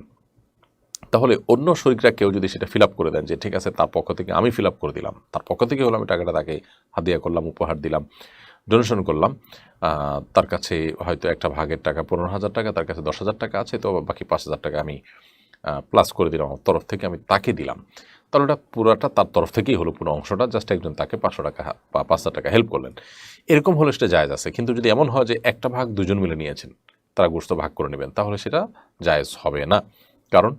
তাহলে অন্য শরীকরা কেউ যদি সেটা ফিল আপ করে দেন যে ঠিক আছে, তার পক্ষ থেকে আমি ফিল আপ করে দিলাম, তার পক্ষ থেকে হলো আমি টাকাটা তাকে হাদিয়া করলাম, উপহার দিলাম, ডোনেশন করলাম, তার কাছে হয়তো একটা ভাগের টাকা 15,000 টাকা, তার কাছে 10,000 টাকা আছে, তো বাকি 5,000 টাকা আমি প্লাস করে দিলাম, আমার তরফ থেকে আমি তাকে দিলাম, তাহলে ওটা পুরোটা তার তরফ থেকেই হলো, পুরো অংশটা, জাস্ট একজন তাকে 500 টাকা বা 5,000 টাকা হেল্প করলেন, এরকম হলে সেটা জায়েজ আছে। কিন্তু যদি এমন হয় যে একটা ভাগ দুজন মিলে নিয়েছেন, তারা গোশত ভাগ করে নেবেন, তাহলে সেটা জায়েজ হবে না। কারণ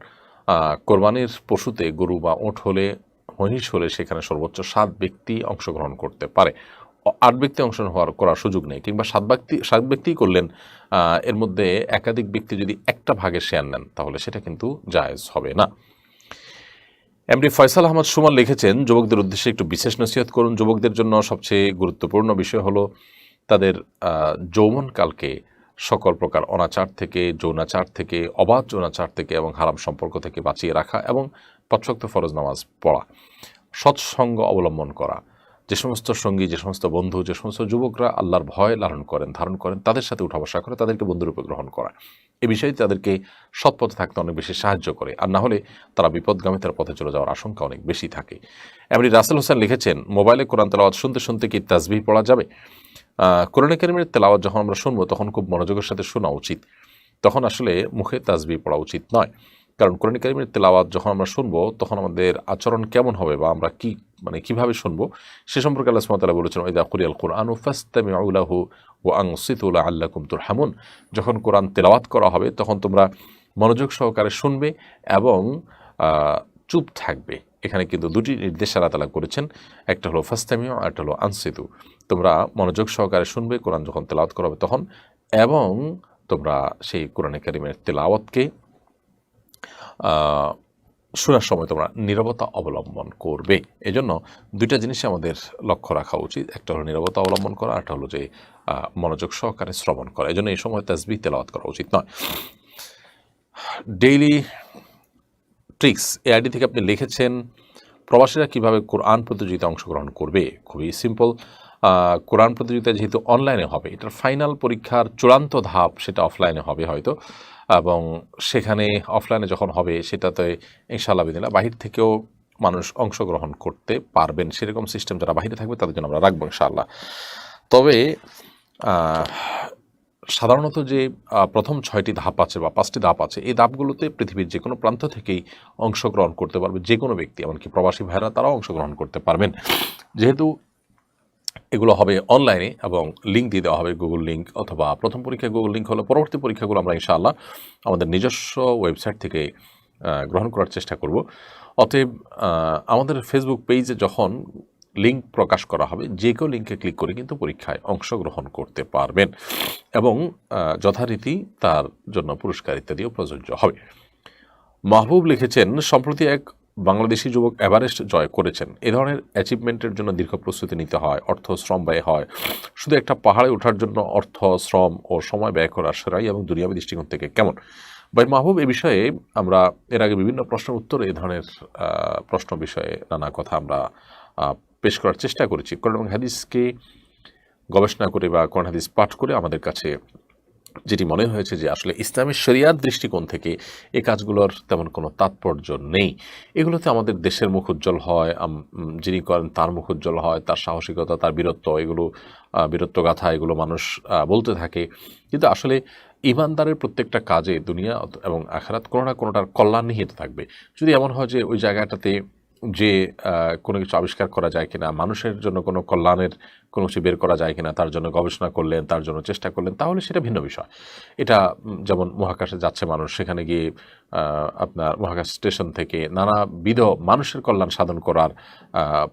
কোরবানির পশুতে গরু বা ওঁট হলে, মহিষ হলে সেখানে সর্বোচ্চ 7 ব্যক্তি অংশগ্রহণ করতে পারে, 8 ব্যক্তি অংশগ্রহণ করার সুযোগ নেই, কিংবা 7 ব্যক্তি করলেন, এর মধ্যে একাধিক ব্যক্তি যদি একটা ভাগের শেয়ার নেন, তাহলে সেটা কিন্তু জায়েজ হবে না। এমডি ফয়সাল আহমদ সুমন লিখেছেন, যুবকদের উদ্দেশ্যে একটু বিশেষ নসিহত করুন। যুবকদের জন্য সবচেয়ে গুরুত্বপূর্ণ বিষয় হলো তাদের যৌবনকালকে সকল প্রকার অনাচার থেকে, যৌনাচার থেকে, অবাধ যৌনাচার থেকে এবং হারাম সম্পর্ক থেকে বাঁচিয়ে রাখা এবং 5 ওয়াক্ত ফরজ নামাজ পড়া, সৎসঙ্গ অবলম্বন করা, যে সমস্ত সঙ্গী, যে সমস্ত বন্ধু, যে সমস্ত যুবকরা আল্লাহর ভয় লালন করেন, ধারণ করেন, তাদের সাথে উঠা বসা করে, তাদেরকে বন্ধুরূপে গ্রহণ করা। এ বিষয়ে তাদেরকে সৎ পথে থাকতে অনেক বেশি সাহায্য করে। আর না হলে তারা বিপদগামী, তার পথে চলে যাওয়ার আশঙ্কা অনেক বেশি থাকে। এমনি রাসেল হোসেন লিখেছেন, মোবাইলে কোরআন তেলাওয়াত শুনতে শুনতে কি তাসবিহ পড়া যাবে? কোরআনে কারিমের তেলাওয়াত যখন আমরা শুনবো তখন খুব মনোযোগের সাথে শোনা উচিত। তখন আসলে মুখে তাসবিহ পড়া উচিত নয়। কারণ কোরআন কারিমের তেলাওয়াত যখন আমরা শুনবো তখন আমাদের আচরণ কেমন হবে বা আমরা কিভাবে শুনবো সে সম্পর্কে আল্লাহ সুবহানাহু ওয়া তাআলা বলেছেন, ওয়াইদা কুরিয়াল কুরআনু ফাসতামিউ লাহু ওয়া আনসিতু লাআল্লাকুম তুরহামুন। যখন কোরআন তেলাওয়াত করা হবে তখন তোমরা মনোযোগ সহকারে শুনবে এবং চুপ থাকবে। এখানে কিন্তু দুটি নির্দেশ আল্লাহ তাআলা করেছেন, একটা হলো ফাসতামিউ আর একটা হলো আনসিতু। তোমরা মনোযোগ সহকারে শুনবে কোরআন যখন তেলাওয়াত করা হবে তখন, এবং তোমরা সেই কোরআনে কারিমের তেলাওয়াতকে শোনার সময় তোমরা নীরবতা অবলম্বন করবে। এজন্য দুইটা জিনিসই আমাদের লক্ষ্য রাখা উচিত, একটা হলো নীরবতা অবলম্বন করা, একটা হলো যে মনোযোগ সহকারে শ্রবণ করা। এজন্য এই সময় তাসবিহ তেলাওয়াত করা উচিত নয়। ডেইলি ট্রিক্স এআইডি থেকে আপনি লিখেছেন, প্রবাসীরা কিভাবে কোরআন প্রতিযোগিতায় অংশগ্রহণ করবে? খুবই সিম্পল। কোরআন প্রতিযোগিতা যেহেতু অনলাইনে হবে, এটার ফাইনাল পরীক্ষার চূড়ান্ত ধাপ সেটা অফলাইনে হবে হয়তো, এবং সেখানে অফলাইনে যখন হবে সেটাতে ইনশাআল্লাহ বিদিনা বাহির থেকেও মানুষ অংশগ্রহণ করতে পারবেন। সেরকম সিস্টেম যারা বাহিরে থাকবে তাদের জন্য আমরা রাখবো ইনশাআল্লাহ। তবে সাধারণত যে প্রথম 6টি ধাপ আছে বা 5টি ধাপ আছে, এই ধাপগুলোতে পৃথিবীর যে কোনো প্রান্ত থেকেই অংশগ্রহণ করতে পারবে যে কোনো ব্যক্তি, এমনকি প্রবাসী ভাইরা তারাও অংশগ্রহণ করতে পারবেন। যেহেতু এগুলো হবে অনলাইনে এবং লিঙ্ক দিয়ে দেওয়া হবে, গুগল লিঙ্ক, অথবা প্রথম পরীক্ষা গুগল লিঙ্ক হলো, পরবর্তী পরীক্ষাগুলো আমরা ইনশাআল্লাহ আমাদের নিজস্ব ওয়েবসাইট থেকে গ্রহণ করার চেষ্টা করব। অতএব আমাদের ফেসবুক পেজে যখন লিঙ্ক প্রকাশ করা হবে, যে কেউ লিঙ্কে ক্লিক করে কিন্তু পরীক্ষায় অংশগ্রহণ করতে পারবেন এবং যথারীতি তার জন্য পুরস্কার ইত্যাদিও প্রযোজ্য হবে। মাহবুব লিখেছেন, সম্প্রতি এক বাংলাদেশি যুবক এভারেস্ট জয় করেছেন। এ ধরনের অ্যাচিভমেন্টের জন্য দীর্ঘ প্রস্তুতি নিতে হয়, অর্থ শ্রম ব্যয় হয়। শুধু একটা পাহাড়ে ওঠার জন্য অর্থ, শ্রম ও সময় ব্যয় করা সেরাই এবং দুনিয়াবী দৃষ্টিকোণ থেকে কেমন? ভাই মাহবুব, এ বিষয়ে আমরা এর আগে বিভিন্ন প্রশ্নের উত্তরে এ ধরনের প্রশ্ন বিষয়ে নানা কথা আমরা পেশ করার চেষ্টা করেছি। কোরআন এবং হাদিসকে গবেষণা করে বা কোরআন হাদিস পাঠ করে আমাদের কাছে যেটি মনে হয়েছে যে আসলে ইসলামের শরিয়াত দৃষ্টিকোণ থেকে এই কাজগুলোর তেমন কোনো তাৎপর্য নেই। এগুলোতে আমাদের দেশের মুখ উজ্জ্বল হয়, যিনি করেন তার মুখ উজ্জ্বল হয়, তার সাহসিকতা, তার বীরত্ব, এগুলো বীরত্বগাথা এগুলো মানুষ বলতে থাকে। কিন্তু আসলে ইমানদারের প্রত্যেকটা কাজে দুনিয়া এবং আখিরাত কোনো না কোনোটার কল্যাণ নিহিত থাকবে। যদি এমন হয় যে ওই জায়গাটাতে যে কোনো কিছু আবিষ্কার করা যায় কিনা, মানুষের জন্য কোনো কল্যাণের কোনো কিছু বের করা যায় কিনা, তার জন্য গবেষণা করলেন, তার জন্য চেষ্টা করলেন, তাহলে সেটা ভিন্ন বিষয়। এটা যেমন মহাকাশে যাচ্ছে মানুষ, সেখানে গিয়ে আপনার মহাকাশ স্টেশন থেকে নানাবিধ মানুষের কল্যাণ সাধন করার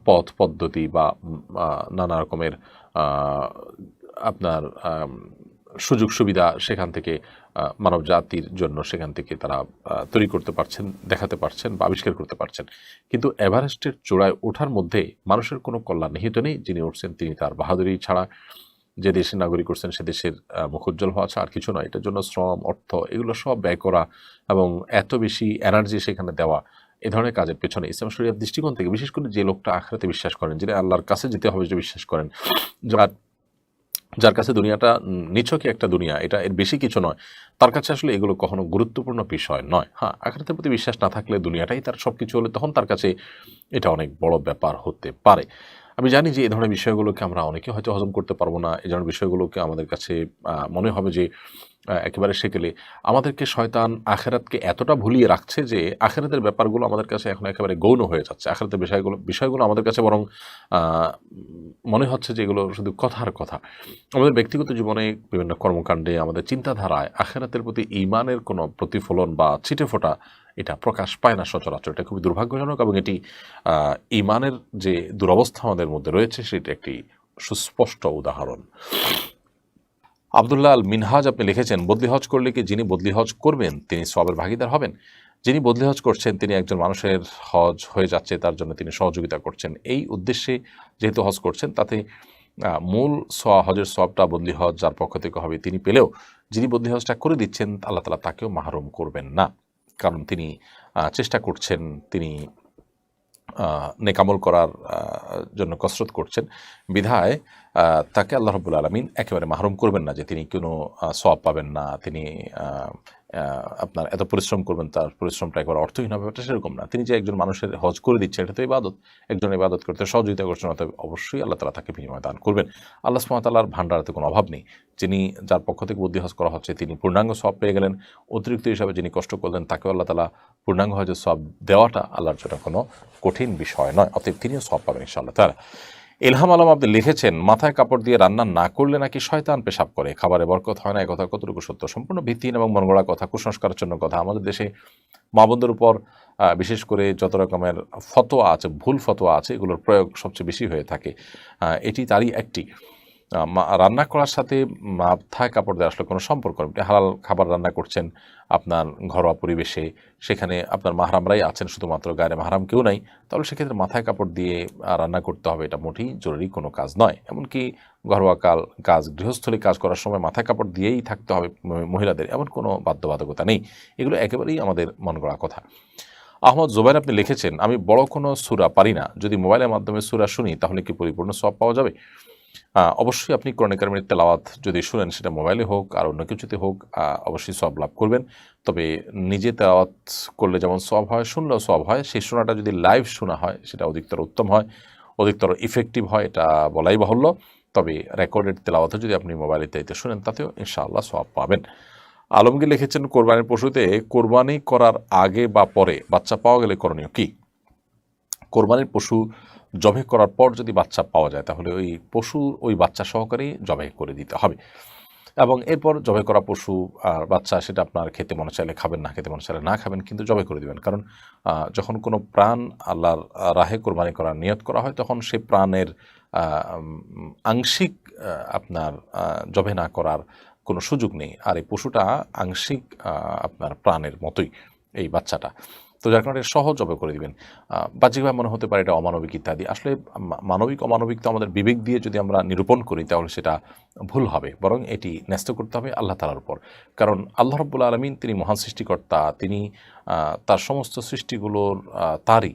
পথ পদ্ধতি বা নানা রকমের আপনার সুযোগ সুবিধা সেখান থেকে মানব জাতির জন্য সেখান থেকে তারা তৈরি করতে পারছেন, দেখাতে পারছেন বা আবিষ্কার করতে পারছেন। কিন্তু এভারেস্টের চূড়ায় ওঠার মধ্যে মানুষের কোনো কল্যাণ নিহিত নেই। যিনি উঠছেন তিনি তার বাহাদুরি ছাড়া, যে দেশের নাগরিক করছেন সে দেশের মুখ উজ্জ্বল হওয়া ছাড়া আর কিছু নয়। এটার জন্য শ্রম, অর্থ এগুলো সব ব্যয় করা এবং এত বেশি এনার্জি সেখানে দেওয়া, এ ধরনের কাজের পেছনে ইসলাম শরিয়ার দৃষ্টিকোণ থেকে, বিশেষ করে যে লোকটা আখিরাতে বিশ্বাস করেন, যিনি আল্লাহর কাছে যেতে হবে যে বিশ্বাস করেন, যার কাছে দুনিয়াটা নিছকই একটা দুনিয়া, এটা এর বেশি কিছু নয়, তার কাছে আসলে এগুলো কখনো গুরুত্বপূর্ণ বিষয় নয়। হ্যাঁ, আখিরাতের প্রতি বিশ্বাস না থাকলে, দুনিয়াটাই তার সব কিছু হলে, তখন তার কাছে এটা অনেক বড় ব্যাপার হতে পারে। আমি জানি যে এই ধরনের বিষয়গুলোকে আমরা অনেকে হয়তো হজম করতে পারবো না। এই ধরনের বিষয়গুলোকে আমাদের কাছে মনে হবে যে একেবারে সেকেলে। আমাদেরকে শয়তান আখিরাতকে এতটা ভুলিয়ে রাখছে যে আখিরাতের ব্যাপারগুলো আমাদের কাছে এখন একেবারে গৌণ হয়ে যাচ্ছে। আখিরাতের বিষয়গুলো আমাদের কাছে বরং মনে হচ্ছে যে এগুলো শুধু কথার কথা। আমাদের ব্যক্তিগত জীবনে বিভিন্ন কর্মকাণ্ডে, আমাদের চিন্তাধারায় আখিরাতের প্রতি ঈমানের কোনো প্রতিফলন বা ছিটেফোঁটা এটা প্রকাশ পায় না সচরাচর। এটা খুবই দুর্ভাগ্যজনক এবং এটি ঈমানের যে দুরবস্থা আমাদের মধ্যে রয়েছে সেটা একটি সুস্পষ্ট উদাহরণ। আব্দুল্লাহ আল মিনহাজ আপনি লিখেছেন, বদলি হজ করলে কি যিনি বদলি হজ করবেন তিনি সওয়াবের ভাগীদার হবেন? যিনি বদলি হজ করছেন তিনি একজন মানুষের হজ হয়ে যাচ্ছে, তার জন্য তিনি সহযোগিতা করছেন। এই উদ্দেশ্যে যেহেতু হজ করছেন, তাতে মূল হজের সওয়াবটা বদলি হজ যার পক্ষ থেকে হবে তিনি পেলেও, যিনি বদলি হজটা করে দিচ্ছেন আল্লাহ তাআলা তাকেও মাহরুম করবেন না। কারণ তিনি চেষ্টা করছেন, তিনি নেকামল করার জন্য কসরত করছেন, বিধায় তাকে আল্লাহ রাব্বুল আলামিন একেবারে মাহরুম করবেন না যে তিনি কোনো সওয়াব পাবেন না, তিনি আপনার এত পরিশ্রম করবেন, তার পরিশ্রমটা একবার অর্থহীন হবে, এটা সেরকম না। তিনি যে একজন মানুষের হজ করে দিচ্ছেন, এটা তো ইবাদত। একজন ইবাদত করতে সহযোগিতা করছেন, অতএব অবশ্যই আল্লাহ তাআলা তাকে বিনিময় দান করবেন। আল্লাহ সুবহানাহু ওয়া তাআলার ভান্ডারে তো কোনো অভাব নেই। যিনি, যার পক্ষ থেকে বুদ্ধি হজ করা হচ্ছে, তিনি পূর্ণাঙ্গ সওয়াব পেয়ে গেলেন। অতিরিক্ত হিসাবে যিনি কষ্ট করলেন, তাকেও আল্লাহ তাআলা পূর্ণাঙ্গ হজের সওয়াব দেওয়াটা আল্লাহর জন্য কোনো কঠিন বিষয় নয়, অতএব তিনিও সওয়াব পাবেন ইনশাআল্লাহ তাআলা। ইলহাম আলম আপনি লিখেছেন, মাথায় কাপড় দিয়ে রান্না না করলে নাকি শয়তান পেশাব করে, খাবারে বরকত হয় না, এ কথা কতটুকু সত্য? সম্পূর্ণ ভিত্তিহীন এবং মনগড়া কথা, কুসংস্কারের জন্য কথা। আমাদের দেশে মা বোনদের উপর বিশেষ করে যত রকমের ফতোয়া আছে, ভুল ফতোয়া আছে, এগুলোর প্রয়োগ সবচেয়ে বেশি হয়ে থাকে। এটি তারই একটি। রান্না করার সাথে মাথায় কাপড় দেওয়ার আসলে কোনো সম্পর্ক নেই। আপনি হালাল খাবার রান্না করছেন আপনার ঘরোয়া পরিবেশে, সেখানে আপনার মাহরামরাই আছেন, শুধুমাত্র গায়ে মাহরাম কেউ নাই, তাহলে সেক্ষেত্রে মাথায় কাপড় দিয়ে রান্না করতে হবে, এটা মোটেই জরুরি কোনো কাজ নয়। এমনকি ঘরোয়া কাজ, গৃহস্থলী কাজ করার সময় মাথায় কাপড় দিয়েই থাকতে হবে মহিলাদের, এমন কোনো বাধ্যবাধকতা নেই। এগুলো একেবারেই আমাদের মন গড়া কথা। আহমদ জোবাইর আপনি লিখেছেন, আমি বড় কোনো সূরা পারি না, যদি মোবাইলের মাধ্যমে সূরা শুনি তাহলে কি পরিপূর্ণ সওয়াব পাওয়া যাবে? অবশ্যই আপনি কোরআন কারিমের তেলাওয়াত যদি শুনেন, সেটা মোবাইলে হোক আর অন্য কিছুতে হোক, অবশ্যই সওয়াব লাভ করবেন। তবে নিজে তেলাওয়াত করলে যেমন সওয়াব হয়, শুনলেও সওয়াব হয়। সেই শোনাটা যদি লাইভ শোনা হয়, সেটা অধিকতর উত্তম হয়, অধিকতর ইফেক্টিভ হয়, এটা বলাই বাহুল্য। তবে রেকর্ডেড তেলাওয়াতও যদি আপনি মোবাইলে ইত্যাদিতে শুনেন, তাতেও ইনশাআল্লাহ সওয়াব পাবেন। আলমগীর লিখেছেন, কোরবানির পশুতে কোরবানি করার আগে বা পরে বাচ্চা পাওয়া গেলে করণীয় কি? কোরবানির পশু জবাই করার পর যদি বাচ্চা পাওয়া যায়, তাহলে ওই পশুর ওই বাচ্চা সহকারেই জবাই করে দিতে হবে, এবং এরপর জবাই করা পশু আর বাচ্চা, সেটা আপনার খেতে মনে চাইলে খাবেন, না খেতে মনে চাইলে না খাবেন, কিন্তু জবাই করে দিবেন। কারণ যখন কোনো প্রাণ আল্লাহর রাহে কোরবানি করার নিয়ত করা হয়, তখন সে প্রাণের আংশিক আপনার জবাই না করার কোনো সুযোগ নেই। আর এই পশুটা আংশিক আপনার প্রাণের মতোই, এই বাচ্চাটা। তো যার কারণে সহজ জবাই করে দিবেন। বাহ্যিকভাবে মনে হতে পারে এটা অমানবিক ইত্যাদি। আসলে মানবিক অমানবিক তো আমাদের বিবেক দিয়ে যদি আমরা নিরূপণ করি, তাহলে সেটা ভুল হবে। বরং এটি ন্যস্ত করতে হবে আল্লাহ তাআলার উপর। কারণ আল্লাহ রাব্বুল আলামিন তিনি মহান সৃষ্টিকর্তা, তিনি তার সমস্ত সৃষ্টিগুলোর তারই।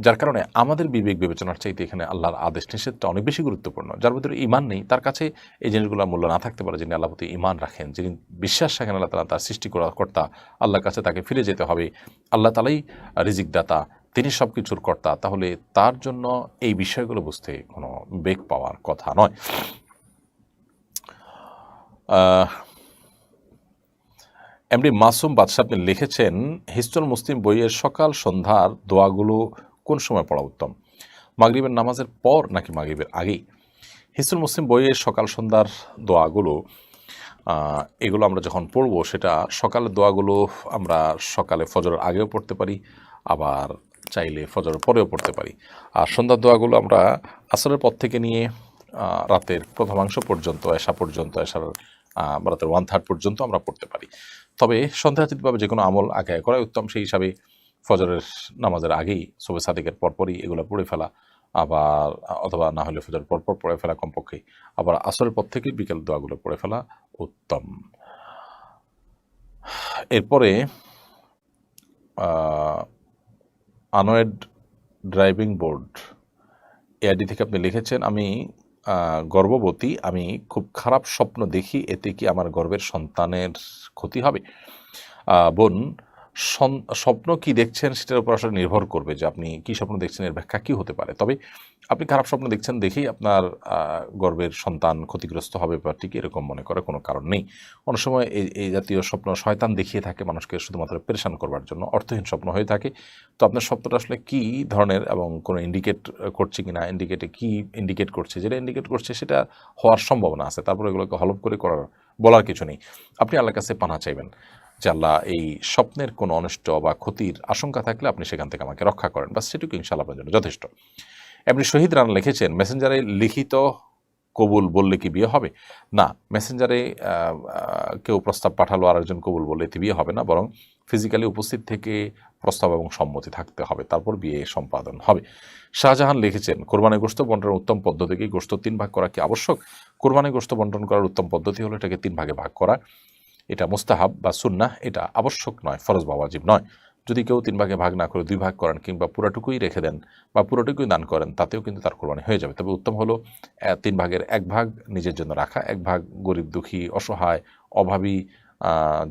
যার কারণে আমাদের বিবেক বিবেচনার চাইতে এখানে আল্লাহর আদেশ নিষেধটা অনেক বেশি গুরুত্বপূর্ণ। যার ভিতরে ঈমান নেই, তার কাছে এই জিনিসগুলোর মূল্য না থাকতে পারে। যিনি আল্লাহর প্রতি ঈমান রাখেন, যিনি বিশ্বাস রাখেন আল্লাহ তাআলা তার সৃষ্টি কর্তা, আল্লাহর কাছে তাকে ফিরে যেতে হবে, আল্লাহ তাআলাই রিজিক দাতা, তিনি সব কিছুর কর্তা, তাহলে তার জন্য এই বিষয়গুলো বুঝতে কোনো বেগ পাওয়ার কথা নয়। এমডি মাসুম বাদশাহ আপনি লিখেছেন, হিস্টুল মুসলিম বইয়ের সকাল সন্ধ্যার দোয়াগুলো কোন সময় পড়া উত্তম? মাগরিবের নামাজের পর নাকি মাগরিবের আগেই? হিস্টুল মুসলিম বইয়ের সকাল সন্ধ্যার দোয়াগুলো, এগুলো আমরা যখন পড়ব, সেটা সকালের দোয়াগুলো আমরা সকালে ফজরের আগেও পড়তে পারি, আবার চাইলে ফজরের পরেও পড়তে পারি। আর সন্ধ্যার দোয়াগুলো আমরা আসরের পর থেকে নিয়ে রাতের প্রথমাংশ পর্যন্ত, এশা পর্যন্ত, এশার রাতের 1/3 পর্যন্ত আমরা পড়তে পারি। তবে সন্দেহাতীতভাবে যে কোনো আমল আগে করাই উত্তম। সেই হিসাবে ফজরের নামাজের আগেই, সুবহে সাদিকের পরপরই এগুলো পড়ে ফেলা, আবার অথবা না হলে ফজর পরপর পড়ে ফেলা কমপক্ষে, আবার আসরের পর থেকে বিকেল দোয়াগুলো পড়ে ফেলা উত্তম। এরপরে আনোয়েড ড্রাইভিং বোর্ড এআইডি থেকে আপনি লিখেছেন, আমি গর্ভবতী, আমি খুব খারাপ স্বপ্ন দেখি, এতে কি আমার গর্ভের সন্তানের ক্ষতি হবে? বোন, স্বপ্ন কি দেখছেন সেটার উপর আসলে নির্ভর করবে যে আপনি কি স্বপ্ন দেখছেন, এর ব্যাখ্যা কী হতে পারে। তবে আপনি খারাপ স্বপ্ন দেখছেন দেখেই আপনার গর্ভের সন্তান ক্ষতিগ্রস্ত হবে বা ঠিক এরকম মনে করার কোনো কারণ নেই। অনেক সময় এই জাতীয় স্বপ্ন শয়তান দেখিয়ে থাকে মানুষকে শুধুমাত্র পেরেশান করবার জন্য, অর্থহীন স্বপ্ন হয়ে থাকে। তো আপনার স্বপ্নটা আসলে কী ধরনের এবং কোনো ইন্ডিকেট করছে কি না, কী ইন্ডিকেট করছে, যেটা ইন্ডিকেট করছে সেটা হওয়ার সম্ভাবনা আছে, তারপরে এগুলোকে হলফ করে বলার কিছু নেই। আপনি আল্লাহর কাছে পানা চাইবেন যে আল্লাহ, এই স্বপ্নের কোনো অনিষ্ট বা ক্ষতির আশঙ্কা থাকলে আপনি সেখান থেকে আমাকে রক্ষা করেন, বাস সেটুকু ইনশাআল্লাহ আপনার জন্য যথেষ্ট। এমনি শহীদ রানা লিখেছেন, মেসেঞ্জারে লিখিত কবুল বললে কি বিয়ে হবে? না, মেসেঞ্জারে কেউ প্রস্তাব পাঠালো আর একজন কবুল বললে এতে বিয়ে হবে না, বরং ফিজিক্যালি উপস্থিত থেকে প্রস্তাব এবং সম্মতি থাকতে হবে, তারপর বিয়ে সম্পাদন হবে। শাহজাহান লিখেছেন, কোরবানি গোশত বন্টনের উত্তম পদ্ধতি কি? গোশত 3 ভাগ করা কি আবশ্যক? কোরবানি গোশত বন্টন করার উত্তম পদ্ধতি হলো এটাকে 3 ভাগে ভাগ করা। এটা মুস্তাহাব বা সুন্নাহ, এটা আবশ্যক নয়, ফরজ বা ওয়াজিব নয়। যদি কেউ 3 ভাগে ভাগ না করে 2 ভাগ করেন কিংবা পুরাটুকুই রেখে দেন বা পুরোটুকুই দান করেন, তাতেও কিন্তু তার কোরবানি হয়ে যাবে। তবে উত্তম হলো 3 ভাগের 1 ভাগ নিজের জন্য রাখা, 1 ভাগ গরিব দুঃখী অসহায় অভাবী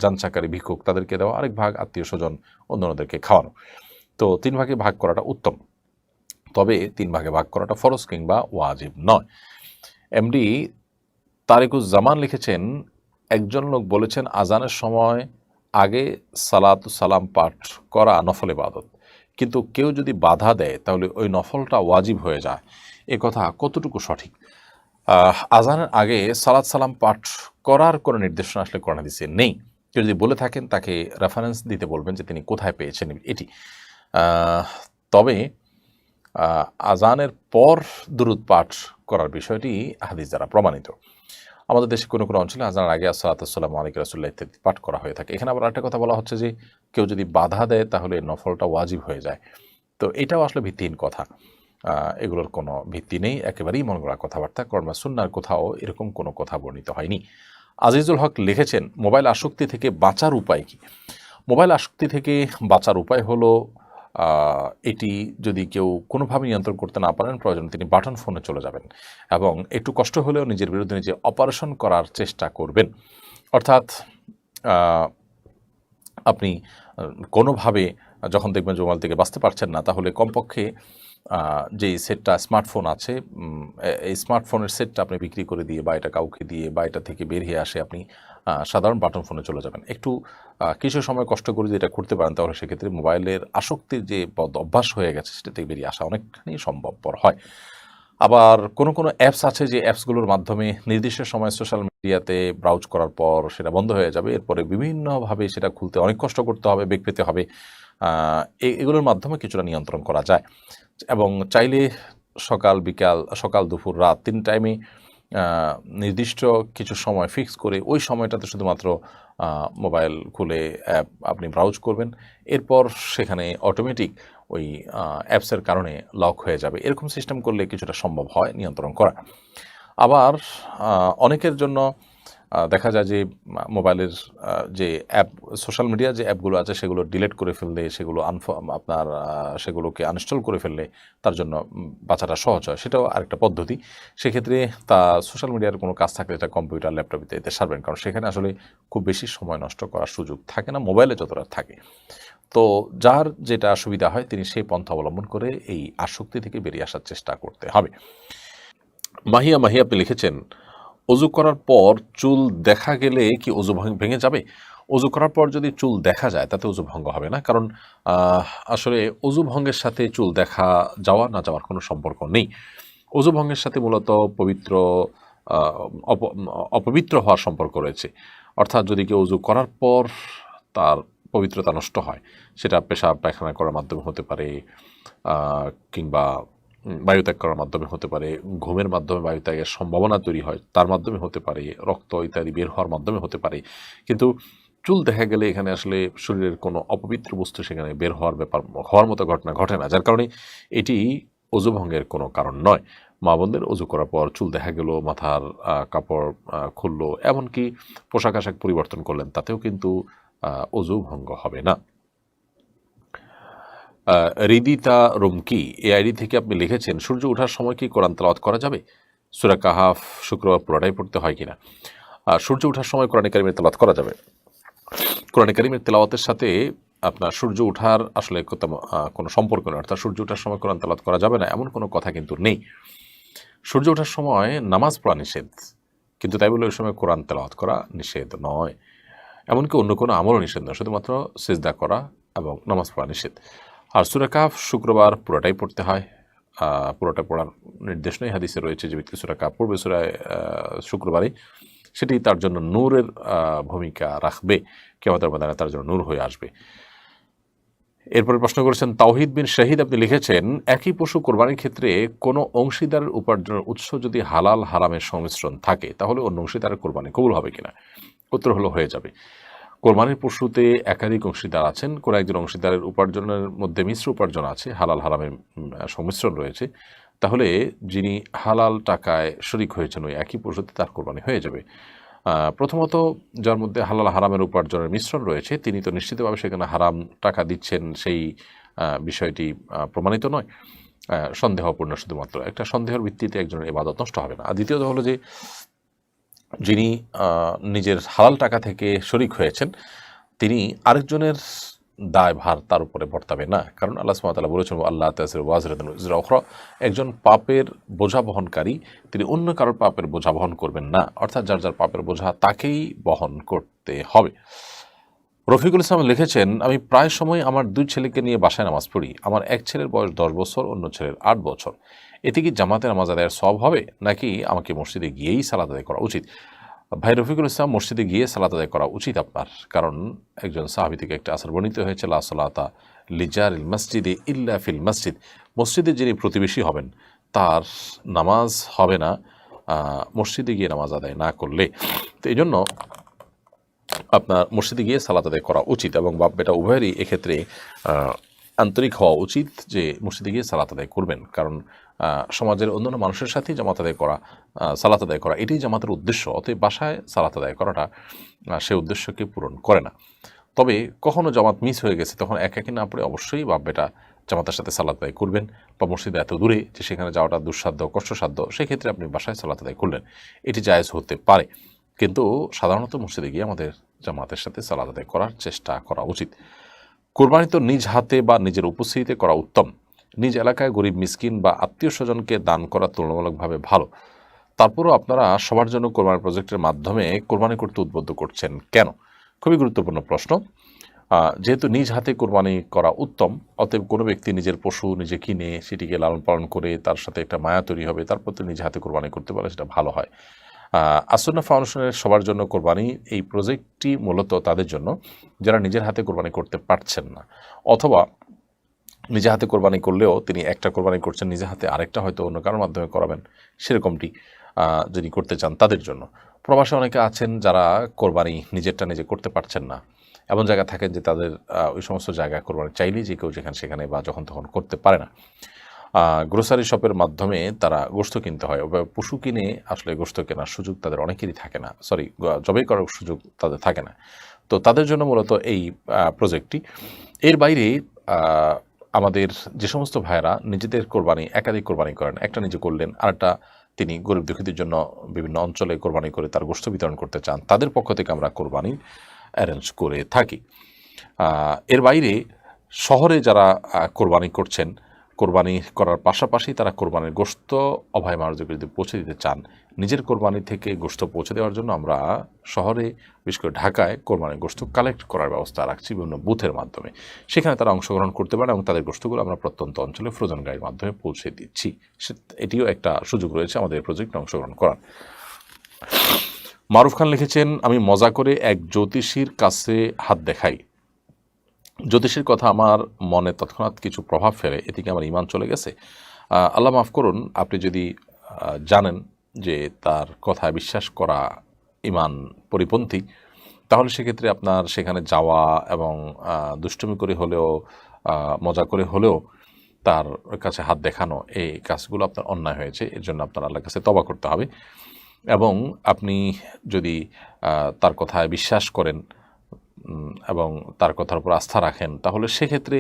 যানচাকারী ভিক্ষুক তাদেরকে দেওয়া, আরেক ভাগ আত্মীয় স্বজন অন্যদেরকে খাওয়ানো। তো 3 ভাগে ভাগ করাটা উত্তম, তবে 3 ভাগে ভাগ করাটা ফরজ কিংবা ওয়াজিব নয়। এমডি তারিকুজ্জামান লিখেছেন, একজন লোক বলেছেন আজানের সময় আগে সালাতু সালাম পাঠ করা নফল ইবাদত, কিন্তু কেউ যদি বাধা দেয় তাহলে ওই নফলটা ওয়াজিব হয়ে যায়। এ কথা কতটুকু সঠিক? আজানের আগে সালাত সালাম পাঠ করার কোনো নির্দেশনা আসলে কোরআন হাদিসে নেই। কেউ যদি বলে থাকেন তাকে রেফারেন্স দিতে বলবেন যে তিনি কোথায় পেয়েছেন এটি। তবে আজানের পর দুরুদ পাঠ করার বিষয়টি হাদিস দ্বারা প্রমাণিত। আমাদের দেশে কোনো কোনো অঞ্চলে আজানের আগে আসসালাতু ওয়াসসালামু আলাইকা রাসূলুল্লাহ ইত্যাদি পাঠ করা হয়ে থাকে। এখানে আবার একটা কথা বলা হচ্ছে যে কেউ যদি বাধা দেয় তাহলে নফলটা ওয়াজিব হয়ে যায়। তো এটাও আসলে ভিত্তিহীন কথা। এগুলোর কোনো ভিত্তি নেই, একেবারেই মন গড়া কথাবার্তা। কোরআন সুন্নাহর কোথাও এরকম কোনো কথা বর্ণিত হয়নি। আজিজুল হক লিখেছেন, মোবাইল আসক্তি থেকে বাঁচার উপায় কি? মোবাইল আসক্তি থেকে বাঁচার উপায় হলো এটি যদি কেউ কোনোভাবে নিয়ন্ত্রণ করতে না পারেন, প্রয়োজন তিনি বাটন ফোনে চলে যাবেন এবং একটু কষ্ট হলেও নিজের বিরুদ্ধে নিজে অপারেশন করার চেষ্টা করবেন। অর্থাৎ আপনি কোনোভাবে যখন দেখবেন যে মোবাইল থেকে বাঁচতে পারছেন না, তাহলে কমপক্ষে যেই সেটটা স্মার্টফোন আছে, এই স্মার্টফোনের সেটটা আপনি বিক্রি করে দিয়ে বা এটা কাউকে দিয়ে বা এটা থেকে বের হয়ে আসে আপনি সাধারণ বাটন ফোনে চলে যাবেন। একটু কিছু সময় কষ্ট করে যদি এটা করতে পারেন, তাহলে সেক্ষেত্রে মোবাইলের আসক্তির যে অভ্যাস হয়ে গেছে সেটা থেকে বেরিয়ে আসা অনেকখানি সম্ভবপর হয়। আবার কোনো কোনো অ্যাপস আছে যে অ্যাপসগুলোর মাধ্যমে নির্দিষ্ট সময় সোশ্যাল মিডিয়াতে ব্রাউজ করার পর সেটা বন্ধ হয়ে যাবে, এরপরে বিভিন্নভাবে সেটা খুলতে অনেক কষ্ট করতে হবে, বেগ পেতে হবে। এগুলোর মাধ্যমে কিছুটা নিয়ন্ত্রণ করা যায় এবং চাইলে সকাল দুপুর রাত 3 টাইমে নির্দিষ্ট কিছু সময় ফিক্স করে ওই সময়টাতে শুধুমাত্র মোবাইল খুলে অ্যাপ আপনি ব্রাউজ করবেন, এরপর সেখানে অটোমেটিক ওই অ্যাপসের কারণে লক হয়ে যাবে। এরকম সিস্টেম করলে কিছুটা সম্ভব হয় নিয়ন্ত্রণ করা। আবার অনেকের জন্য দেখা যায় যে মোবাইলের যে অ্যাপ সোশ্যাল মিডিয়া যে অ্যাপগুলো আছে সেগুলো ডিলিট করে ফেললে, সেগুলো সেগুলোকে আনইনস্টল করে ফেললে তার জন্য বাঁচাটা সহজ হয়। সেটাও আরেকটা পদ্ধতি। সেক্ষেত্রে সোশ্যাল মিডিয়ার কোনো কাজ থাকলে এটা কম্পিউটার ল্যাপটপ ইত্যাদিতে সারবেন, কারণ সেখানে আসলে খুব বেশি সময় নষ্ট করার সুযোগ থাকে না, মোবাইলে যতটা থাকে। তো যার যেটা সুবিধা হয় তিনি সেই পন্থা অবলম্বন করে এই আসক্তি থেকে বেরিয়ে আসার চেষ্টা করতে হবে। মাহিয়া আপনি লিখেছেন, অজু করার পর চুল দেখা গেলে কি অজু ভেঙে যাবে? অজু করার পর যদি চুল দেখা যায় তাতে অজু ভঙ্গ হবে না, কারণ আসলে অজু ভঙ্গের সাথে চুল দেখা যাওয়া না যাওয়ার কোনো সম্পর্ক নেই। অজু ভঙ্গের সাথে মূলত অপবিত্র হওয়ার সম্পর্ক রয়েছে। অর্থাৎ যদি কেউ অজু করার পর তার পবিত্রতা নষ্ট হয়, সেটা পেশাব পায়খানা করার মাধ্যমে হতে পারে কিংবা বায়ুত্যাগ করার মাধ্যমে হতে পারে, ঘুমের মাধ্যমে বায়ুত্যাগের সম্ভাবনা তৈরি হয় তার মাধ্যমে হতে পারে, রক্ত ইত্যাদি বের হওয়ার মাধ্যমে হতে পারে। কিন্তু চুল দেখা গেলে এখানে আসলে শরীরের কোনো অপবিত্র বস্তু সেখানে বের হওয়ার মতো ঘটনা ঘটে না, যার কারণে এটি অজু ভঙ্গের কোনো কারণ নয়। মা বোনদের অজু করার পর চুল দেখা গেল, মাথার কাপড় খুললো, এমনকি পোশাক আশাক পরিবর্তন করলেন, তাতেও কিন্তু অজু ভঙ্গ হবে না। রিদিতা রুমকি এই আইডি থেকে আপনি লিখেছেন, সূর্য ওঠার সময় কি কোরআন তেলাওয়াত করা যাবে? সূরা কাহাফ শুক্রবার পুরোটাই পড়তে হয় কিনা? সূর্য ওঠার সময় কোরআন কারীমের তেলাওয়াত করা যাবে। কোরআন কারীমের তেলাওয়াতের সাথে আপনার সূর্য ওঠার আসলে কোনো সম্পর্ক নেই, অর্থাৎ সূর্য ওঠার সময় কোরআন তেলাওয়াত করা যাবে না এমন কোনো কথা কিন্তু নেই। সূর্য ওঠার সময় নামাজ পড়া নিষেধ, কিন্তু তাই বলে ওই সময় কোরআন তেলাওয়াত করা নিষেধ নয়, এমনকি অন্য কোনো আমলও নিষেধ নয়, শুধুমাত্র সিজদা করা এবং নামাজ পড়া নিষেধ। আর সূরা কাহফ শুক্রবার পুরোটাই পড়তে হয়, পুরোটা পড়ার নির্দেশ নেই। হাদিসে রয়েছে যে ব্যক্তি সূরা কাহফ পড়বে শুক্রবারে, সেটি তার জন্য নূরের ভূমিকা রাখবে, কিয়ামতের ময়দানে তার জন্য নূর হয়ে আসবে। এরপরে প্রশ্ন করেছেন তাওহিদ বিন শাহিদ, আপনি লিখেছেন, একই পশু কোরবানির ক্ষেত্রে কোনো অংশীদারের উপার্জনের উৎস যদি হালাল হারামের সংমিশ্রণ থাকে, তাহলে অন্য অংশীদারের কোরবানি কবুল হবে কিনা? উত্তর হলো হয়ে যাবে। কোরবানির পশুতে একাধিক অংশীদার আছেন, কোনো একজন অংশীদারের উপার্জনের মধ্যে মিশ্র উপার্জন আছে, হালাল হারামের সংমিশ্রণ রয়েছে, তাহলে যিনি হালাল টাকায় শরিক হয়েছেন ওই একই পশুতে তার কোরবানি হয়ে যাবে। প্রথমত যার মধ্যে হালাল হারামের উপার্জনের মিশ্রণ রয়েছে তিনি তো নিশ্চিতভাবে সেখানে হারাম টাকা দিচ্ছেন, সেই বিষয়টি প্রমাণিত নয়, সন্দেহপূর্ণ শুধুমাত্র একটা সন্দেহের ভিত্তিতে একজনের ইবাদত নষ্ট হবে না। আর দ্বিতীয়ত হলো যে যিনি নিজের হালাল টাকা থেকে শরিক হয়েছেন তিনি আরেকজনের দায়ভার তার উপরে বর্তাবে না, কারণ আল্লাহ সুবহানাহু ওয়া তাআলা বলেছেন আল্লাহ তাসির ওয়াজরাতুন উযরা উখরা, একজন পাপের বোঝা বহনকারী তিনি অন্য কারোর পাপের বোঝা বহন করবেন না, অর্থাৎ যার যার পাপের বোঝা তাকেই বহন করতে হবে। রফিকুল ইসলাম লিখেছেন, আমি প্রায় সময় আমার 2 ছেলেকে নিয়ে বাসায় নামাজ পড়ি। আমার এক ছেলের বয়স 10 বছর, অন্য ছেলের 8 বছর। এতে কি জামাতে নামাজ আদায়ের সওয়াব হবে, নাকি আমাকে মসজিদে গিয়েই সালাত আদায় করা উচিত? ভাই রফিকুল ইসলাম, মসজিদে গিয়ে সালাত আদায় করা উচিত আপনার, কারণ একজন সাহাবী থেকে একটা আসর বর্ণিত হয়েছে লা সালাতা লিজারিল মসজিদে ইল্লা ফিল মসজিদ, মসজিদে যিনি প্রতিবেশী হবেন তার নামাজ হবে না মসজিদে গিয়ে নামাজ আদায় না করলে। তো এই জন্য আপনার মসজিদে গিয়ে সালাত আদায় করা উচিত এবং বাপ বেটা উভয়েরই এক্ষেত্রে আন্তরিক হওয়া উচিত যে মসজিদে গিয়ে সালাত আদায় করবেন, কারণ সমাজের অন্যান্য মানুষের সাথেই জামাত আদায় করা, সালাত আদায় করা এটাই জামাতের উদ্দেশ্য। অতএব বাসায় সালাত আদায় করাটা সে উদ্দেশ্যকে পূরণ করে না। তবে কখনো জামাত মিস হয়ে গেছে তখন একাকি না পড়ে অবশ্যই বাপ বেটা জামাতের সাথে সালাত আদায় করবেন, বা মসজিদে এত দূরে যে সেখানে যাওয়াটা দুঃসাধ্য কষ্টসাধ্য, সেক্ষেত্রে আপনি বাসায় সালাত আদায় করলেন, এটি জায়েজ হতে পারে। কিন্তু সাধারণত মসজিদে গিয়ে আমাদের জামাতের সাথে সালাত আদায় করার চেষ্টা করা উচিত। কোরবানি তো নিজ হাতে বা নিজের উপস্থিতিতে করা উত্তম। নিজ এলাকায় গরিব মিসকিন বা আত্মীয় স্বজনকে দান করা তুলনামূলকভাবে ভালো। তারপরও আপনারা সবার জন্য কোরবানি প্রজেক্টের মাধ্যমে কোরবানি করতে উদ্বুদ্ধ করছেন কেন? খুবই গুরুত্বপূর্ণ প্রশ্ন। যেহেতু নিজ হাতে কোরবানি করা উত্তম, অতএব কোনো ব্যক্তি নিজের পশু নিজে কিনে সেটিকে লালন পালন করে তার সাথে একটা মায়া তৈরি হবে, তারপর তো নিজ হাতে কোরবানি করতে পারে, সেটা ভালো হয়। আসুন্নাহ ফাউন্ডেশনের সবার জন্য কোরবানি এই প্রজেক্টটি মূলত তাদের জন্য যারা নিজের হাতে কোরবানি করতে পারছেন না, অথবা নিজে হাতে কোরবানি করলেও তিনি একটা কোরবানি করছেন নিজে হাতে, আরেকটা হয়তো অন্য কারোর মাধ্যমে করাবেন, সেরকমটি যদি করতে চান তাদের জন্য। প্রবাসে অনেকে আছেন যারা কোরবানি নিজেরটা নিজে করতে পারছেন না, এমন জায়গা থাকেন যে তাদের ওই সমস্ত জায়গায় কোরবানি চাইলেই যে কেউ যেখানে সেখানে বা যখন তখন করতে পারে না। গ্রোসারি শপের মাধ্যমে তারা গোশত কিনতে হয়, পশু কিনে আসলে গোশত কেনার সুযোগ তাদের অনেকেরই থাকে না, জবাই করার সুযোগ তাদের থাকে না। তো তাদের জন্য মূলত এই প্রজেক্টটি। এর বাইরে আমাদের যে সমস্ত ভাইয়েরা নিজেদের কোরবানি একাধিক কোরবানি করেন, একটা নিজে করলেন, আরেকটা তিনি গরিব দুঃখীদের জন্য বিভিন্ন অঞ্চলে কোরবানি করে তার গোশত বিতরণ করতে চান, তাদের পক্ষ থেকে আমরা কোরবানি অ্যারেঞ্জ করে থাকি। এর বাইরে শহরে যারা কোরবানি করছেন, কোরবানি করার পাশাপাশি তারা কোরবানির গোশত অভায় মানুষদেরকে যদি পৌঁছে দিতে চান, নিজের কোরবানি থেকে গোশত পৌঁছে দেওয়ার জন্য আমরা শহরে বিশেষ করে ঢাকায় কোরবানির গোশত কালেক্ট করার ব্যবস্থা রাখছি বিভিন্ন বুথের মাধ্যমে। সেখানে তারা অংশগ্রহণ করতে পারেন এবং তাদের গোশতগুলো আমরা প্রত্যন্ত অঞ্চলে ফ্রোজেন গাড়ির মাধ্যমে পৌঁছে দিচ্ছি। এটিও একটা সুযোগ রয়েছে আমাদের এই প্রজেক্টে অংশগ্রহণ করার। মারুফ খান লিখেছেন, আমি মজা করে এক জ্যোতিষীর কাছে হাত দেখাই। জ্যোতিষীর কথা আমার মনে তৎক্ষণাৎ কিছু প্রভাব ফেলে, এদিকে আমার ঈমান চলে গেছে। আল্লাহ মাফ করুন, আপনি যদি জানেন যে তার কথায় বিশ্বাস করা ঈমান পরিপন্থী, তাহলে সেক্ষেত্রে আপনার সেখানে যাওয়া এবং দুষ্টুমি করে হলেও মজা করে হলেও তার কাছে হাত দেখানো, এই কাজগুলো আপনার অন্যায় হয়েছে। এর জন্য আপনার আল্লাহর কাছে তওবা করতে হবে এবং আপনি যদি তার কথায় বিশ্বাস করেন এবং তার কথার উপর আস্থা রাখেন, তাহলে সেক্ষেত্রে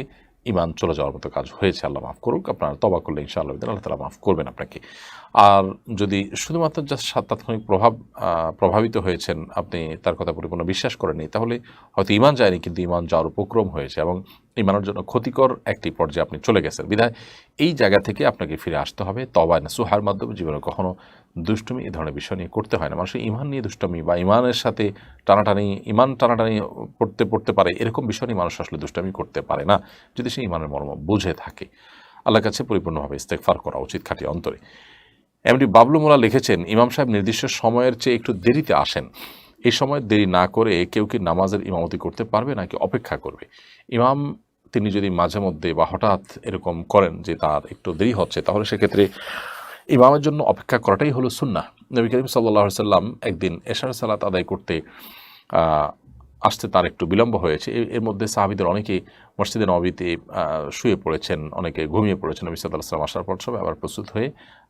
ঈমান চলে যাওয়ার মতো কাজ হয়েছে। আল্লাহ মাফ করুক। আপনারা তওবা করলে ইনশাআল্লাহ আল্লাহ তাআলা মাফ করবেন আপনাকে। আর যদি শুধুমাত্র জাস্ট তাৎক্ষণিক প্রভাবিত হয়েছেন, আপনি তার কথা পরিপূর্ণ বিশ্বাস করেননি, তাহলে হয়তো ঈমান যায়নি কিন্তু ঈমান যাওয়ার উপক্রম হয়েছে এবং ঈমানের জন্য ক্ষতিকর একটি পর্যায়ে আপনি চলে গেছেন। বিধায় এই জায়গা থেকে আপনাকে ফিরে আসতে হবে তওবা নাসুহার মাধ্যমে। জীবনে কখনো দুষ্টুমি এই ধরনের বিষয় নিয়ে করতে হয় না। মানুষের ঈমান নিয়ে দুষ্টুমি বা ঈমানের সাথে ঈমান টানাটানি পড়তে পারে, এরকম বিষয় নিয়ে মানুষ আসলে দুষ্টুমি করতে পারে না যদি সে ঈমানের মর্ম বুঝে থাকে। আল্লাহর কাছে পরিপূর্ণভাবে ইস্তেগফার করা উচিত খাঁটি অন্তরে। এমডি বাবলু মোল্লা লিখেছেন, ইমাম সাহেব নির্দিষ্ট সময়ের চেয়ে একটু দেরিতে আসেন, এই সময় দেরি না করে কেউ কি নামাজের ইমামতি করতে পারবে নাকি অপেক্ষা করবে? ইমাম তিনি যদি মাঝে মধ্যে বা হঠাৎ এরকম করেন যে তার একটু দেরি হচ্ছে, তাহলে সেক্ষেত্রে ইমামের জন্য অপেক্ষা করাটাই হলো সুন্নাহ। নবী করিম সাল্লাল্লাহু আলাইহি ওয়াসাল্লাম একদিন এশার সালাত আদায় করতে আসতে তার একটু বিলম্ব হয়েছে। এর মধ্যে সাহাবীদের অনেকে মসজিদে নববীতে শুয়ে পড়েছেন, অনেকে ঘুমিয়ে পড়েছেন। নবী সাল্লাল্লাহু আলাইহি ওয়াসাল্লাম আসার পর সবাই আবার প্রস্তুত হয়ে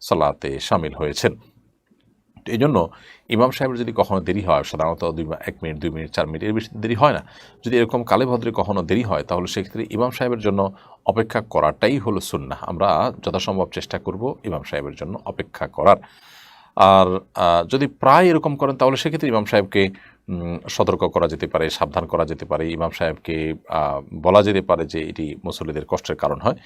সালাতে শামিল হয়েছেন। এই জন্য ইমাম সাহেবের যদি কখনো দেরি হয়, সাধারণত 1 মিনিট 2 মিনিট 4 মিনিট এর বেশি দেরি হয় না, যদি এরকম কালে ভদ্রে কখনো দেরি হয় তাহলে সেক্ষেত্রে ইমাম সাহেবের জন্য অপেক্ষা করাটাই হলো সুন্নাহ। আমরা যথাসম্ভব চেষ্টা করব ইমাম সাহেবের জন্য অপেক্ষা করার। আর যদি প্রায় এরকম করেন তাহলে সেক্ষেত্রে ইমাম সাহেবকে সতর্ক করা যেতে পারে, সাবধান করা যেতে পারে, ইমাম সাহেবকে বলা যেতে পারে যে এটি মুসল্লিদের কষ্টের কারণ হয়।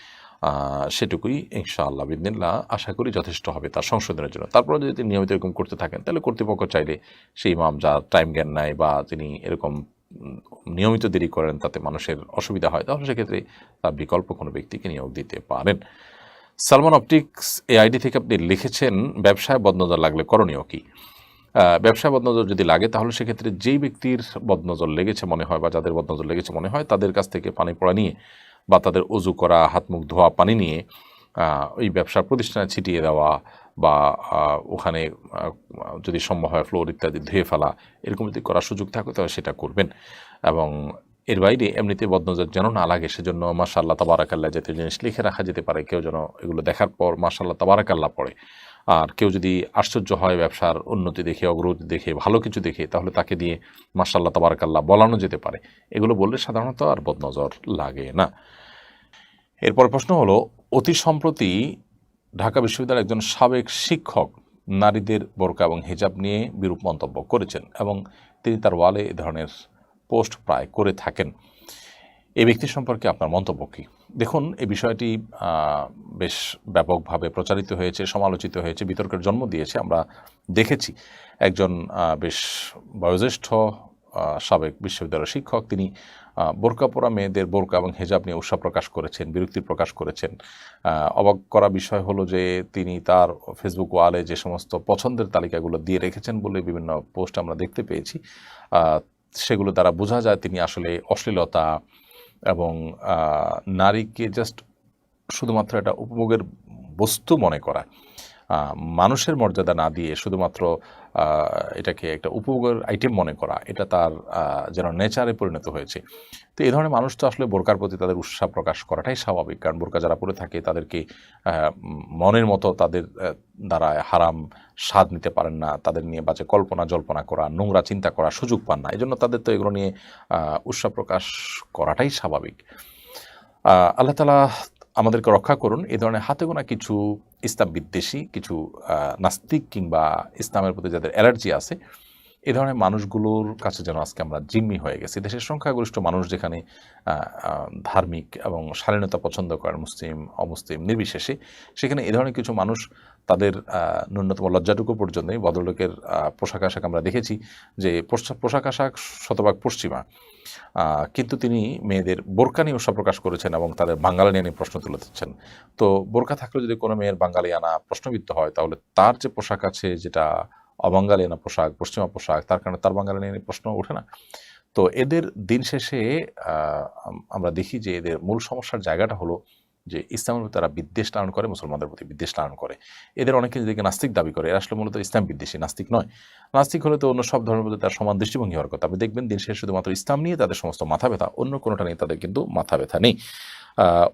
সেটুকুই ইনশাআল্লাহ বিদিনিল্লাহ আশা করি যথেষ্ট হবে তার সংশোধনের জন্য। তারপরে যদি তিনি নিয়মিত এরকম করতে থাকেন তাহলে কর্তৃপক্ষ চাইলে সেই ইমাম যার টাইম জ্ঞান নাই বা তিনি এরকম নিয়মিত দেরি করেন তাতে মানুষের অসুবিধা হয়, তাহলে সেক্ষেত্রে তার বিকল্প কোনো ব্যক্তিকে নিয়োগ দিতে পারেন। সালমান অপটিক্স এই আইডি থেকে আপনি লিখেছেন, ব্যবসায় বদনজর লাগলে করণীয় কি? ব্যবসায় বদনজর যদি লাগে তাহলে সেক্ষেত্রে যেই ব্যক্তির বদনজর লেগেছে মনে হয় বা যাদের বদনজর লেগেছে মনে হয় তাদের কাছ থেকে পানি পড়া নিয়ে বা তাদের অজু করা, হাত মুখ ধোয়া পানি নিয়ে ওই ব্যবসার প্রতিষ্ঠানে ছিটিয়ে দেওয়া বা ওখানে যদি সম্ভব হয় ফ্লোর ইত্যাদি ধুয়ে ফেলা, এরকম যদি করার সুযোগ থাকে তাহলে সেটা করবেন। এবং এর বাইরে এমনিতে বদনজর যেন না লাগে সেজন্য মাশাআল্লাহ তাবারাকাল্লাহ জাতীয় জিনিস লিখে রাখা যেতে পারে। কেউ যেন এগুলো দেখার পর মাশাআল্লাহ তাবারাকাল্লাহ পড়ে। আর কেউ যদি আশ্চর্য হয় ব্যবসার উন্নতি দেখে, অগ্রগতি দেখে, ভালো কিছু দেখে, তাহলে তাকে দিয়ে মাশাআল্লাহ তাবারাকাল্লাহ বলানো যেতে পারে। এগুলো বললে সাধারণত আর বদনজর লাগে না। এরপর প্রশ্ন হলো, অতি সম্প্রতি ঢাকা বিশ্ববিদ্যালয়ের একজন সাবেক শিক্ষক নারীদের বোরকা এবং হিজাব নিয়ে বিরূপ মন্তব্য করেছেন এবং তিনি তার ওয়ালে এ ধরনের পোস্ট প্রায় করে থাকেন। এই ব্যক্তি সম্পর্কে আপনার মন্তব্য কী? দেখুন, এই বিষয়টি বেশ ব্যাপকভাবে প্রচারিত হয়েছে, সমালোচিত হয়েছে, বিতর্কের জন্ম দিয়েছে। আমরা দেখেছি একজন বেশ বয়োজ্যেষ্ঠ সাবেক বিশ্ববিদ্যালয়ের শিক্ষক, তিনি বোরকা পরা মেয়েদের বোরকা এবং হেজাব নিয়ে উৎসাহ প্রকাশ করেছেন, বিরক্তি প্রকাশ করেছেন। অবাক করা বিষয় হলো যে তিনি তার ফেসবুক ওয়ালে যে সমস্ত পছন্দের তালিকাগুলো দিয়ে রেখেছেন বলে বিভিন্ন পোস্ট আমরা দেখতে পেয়েছি, সেগুলো দ্বারা বোঝা যায় তিনি আসলে অশ্লীলতা এবং নারীকে জাস্ট শুধুমাত্র একটা উপভোগের বস্তু মনে করা, মানুষের মর্যাদা না দিয়ে শুধুমাত্র এটাকে একটা উপভোগের আইটেম মনে করা, এটা তার যেন নেচারে পরিণত হয়েছে। তো এই ধরনের মানুষ তো আসলে বোরকার প্রতি তাদের উৎসাহ প্রকাশ করাটাই স্বাভাবিক, কারণ বোরকা যারা পরে থাকে তাদেরকে মনের মতো তাদের দ্বারা হারাম স্বাদ নিতে পারেন না, তাদের নিয়ে বাজে কল্পনা জল্পনা করা, নোংরা চিন্তা করার সুযোগ পান না। এই জন্য তাদের তো এগুলো নিয়ে উৎসাহ প্রকাশ করাটাই স্বাভাবিক। আল্লাহ তাআলা আমাদেরকে রক্ষা করুন এই ধরনের হাতে গোনা কিছু ইসলাম বিদ্বেষী, কিছু নাস্তিক কিংবা ইসলামের প্রতি যাদের অ্যালার্জি আছে, এই ধরনের মানুষগুলোর কাছে যেন আজকে আমরা জিম্মি হয়ে গেছি। দেশের সংখ্যাগরিষ্ঠ মানুষ যেখানে ধার্মিক এবং শালীনতা পছন্দ করেন, মুসলিম অমুসলিম নির্বিশেষে, সেখানে এই ধরনের কিছু মানুষ তাদের ন্যূনতম লজ্জাটুকু পর্যন্ত নেই। ভদ্রলোকের পোশাক আশাক আমরা দেখেছি যে পোশাক আশাক শতভাগ পশ্চিমা, কিন্তু তিনি মেয়েদের বোরকা নিয়ে উৎসাহ প্রকাশ করেছেন এবং তাদের বাঙালিয়ানা নিয়ে প্রশ্ন তুলে দিচ্ছেন। তো বোরকা থাকলে যদি কোনো মেয়ের বাঙালিয়ানা প্রশ্নবিদ্ধ হয় তাহলে তার যে পোশাক আছে যেটা অবাঙালিয়ানা পোশাক, পশ্চিমা পোশাক, তার কারণে তার বাঙালিয়ানা নিয়ে প্রশ্ন ওঠে না। তো এদের দিন শেষে আমরা দেখি যে এদের মূল সমস্যার জায়গাটা হলো যে ইসলামের প্রতি তারা বিদ্বেষ লালন করে, মুসলমানদের প্রতি বিদ্বেষ লালন করে। এদের অনেকে নিজেকে নাস্তিক দাবি করে, এরা আসলে মূলত ইসলাম বিদ্বেষী, নাস্তিক নয়। নাস্তিক হলে তো অন্য সব ধর্মের প্রতি তার সমান দৃষ্টিভঙ্গি হওয়ার কথা। আপনি দেখবেন দিন শেষে শুধুমাত্র ইসলাম নিয়ে তাদের সমস্ত মাথা ব্যথা, অন্য কোনোটা নিয়ে তাদের কিন্তু মাথা ব্যথা নেই।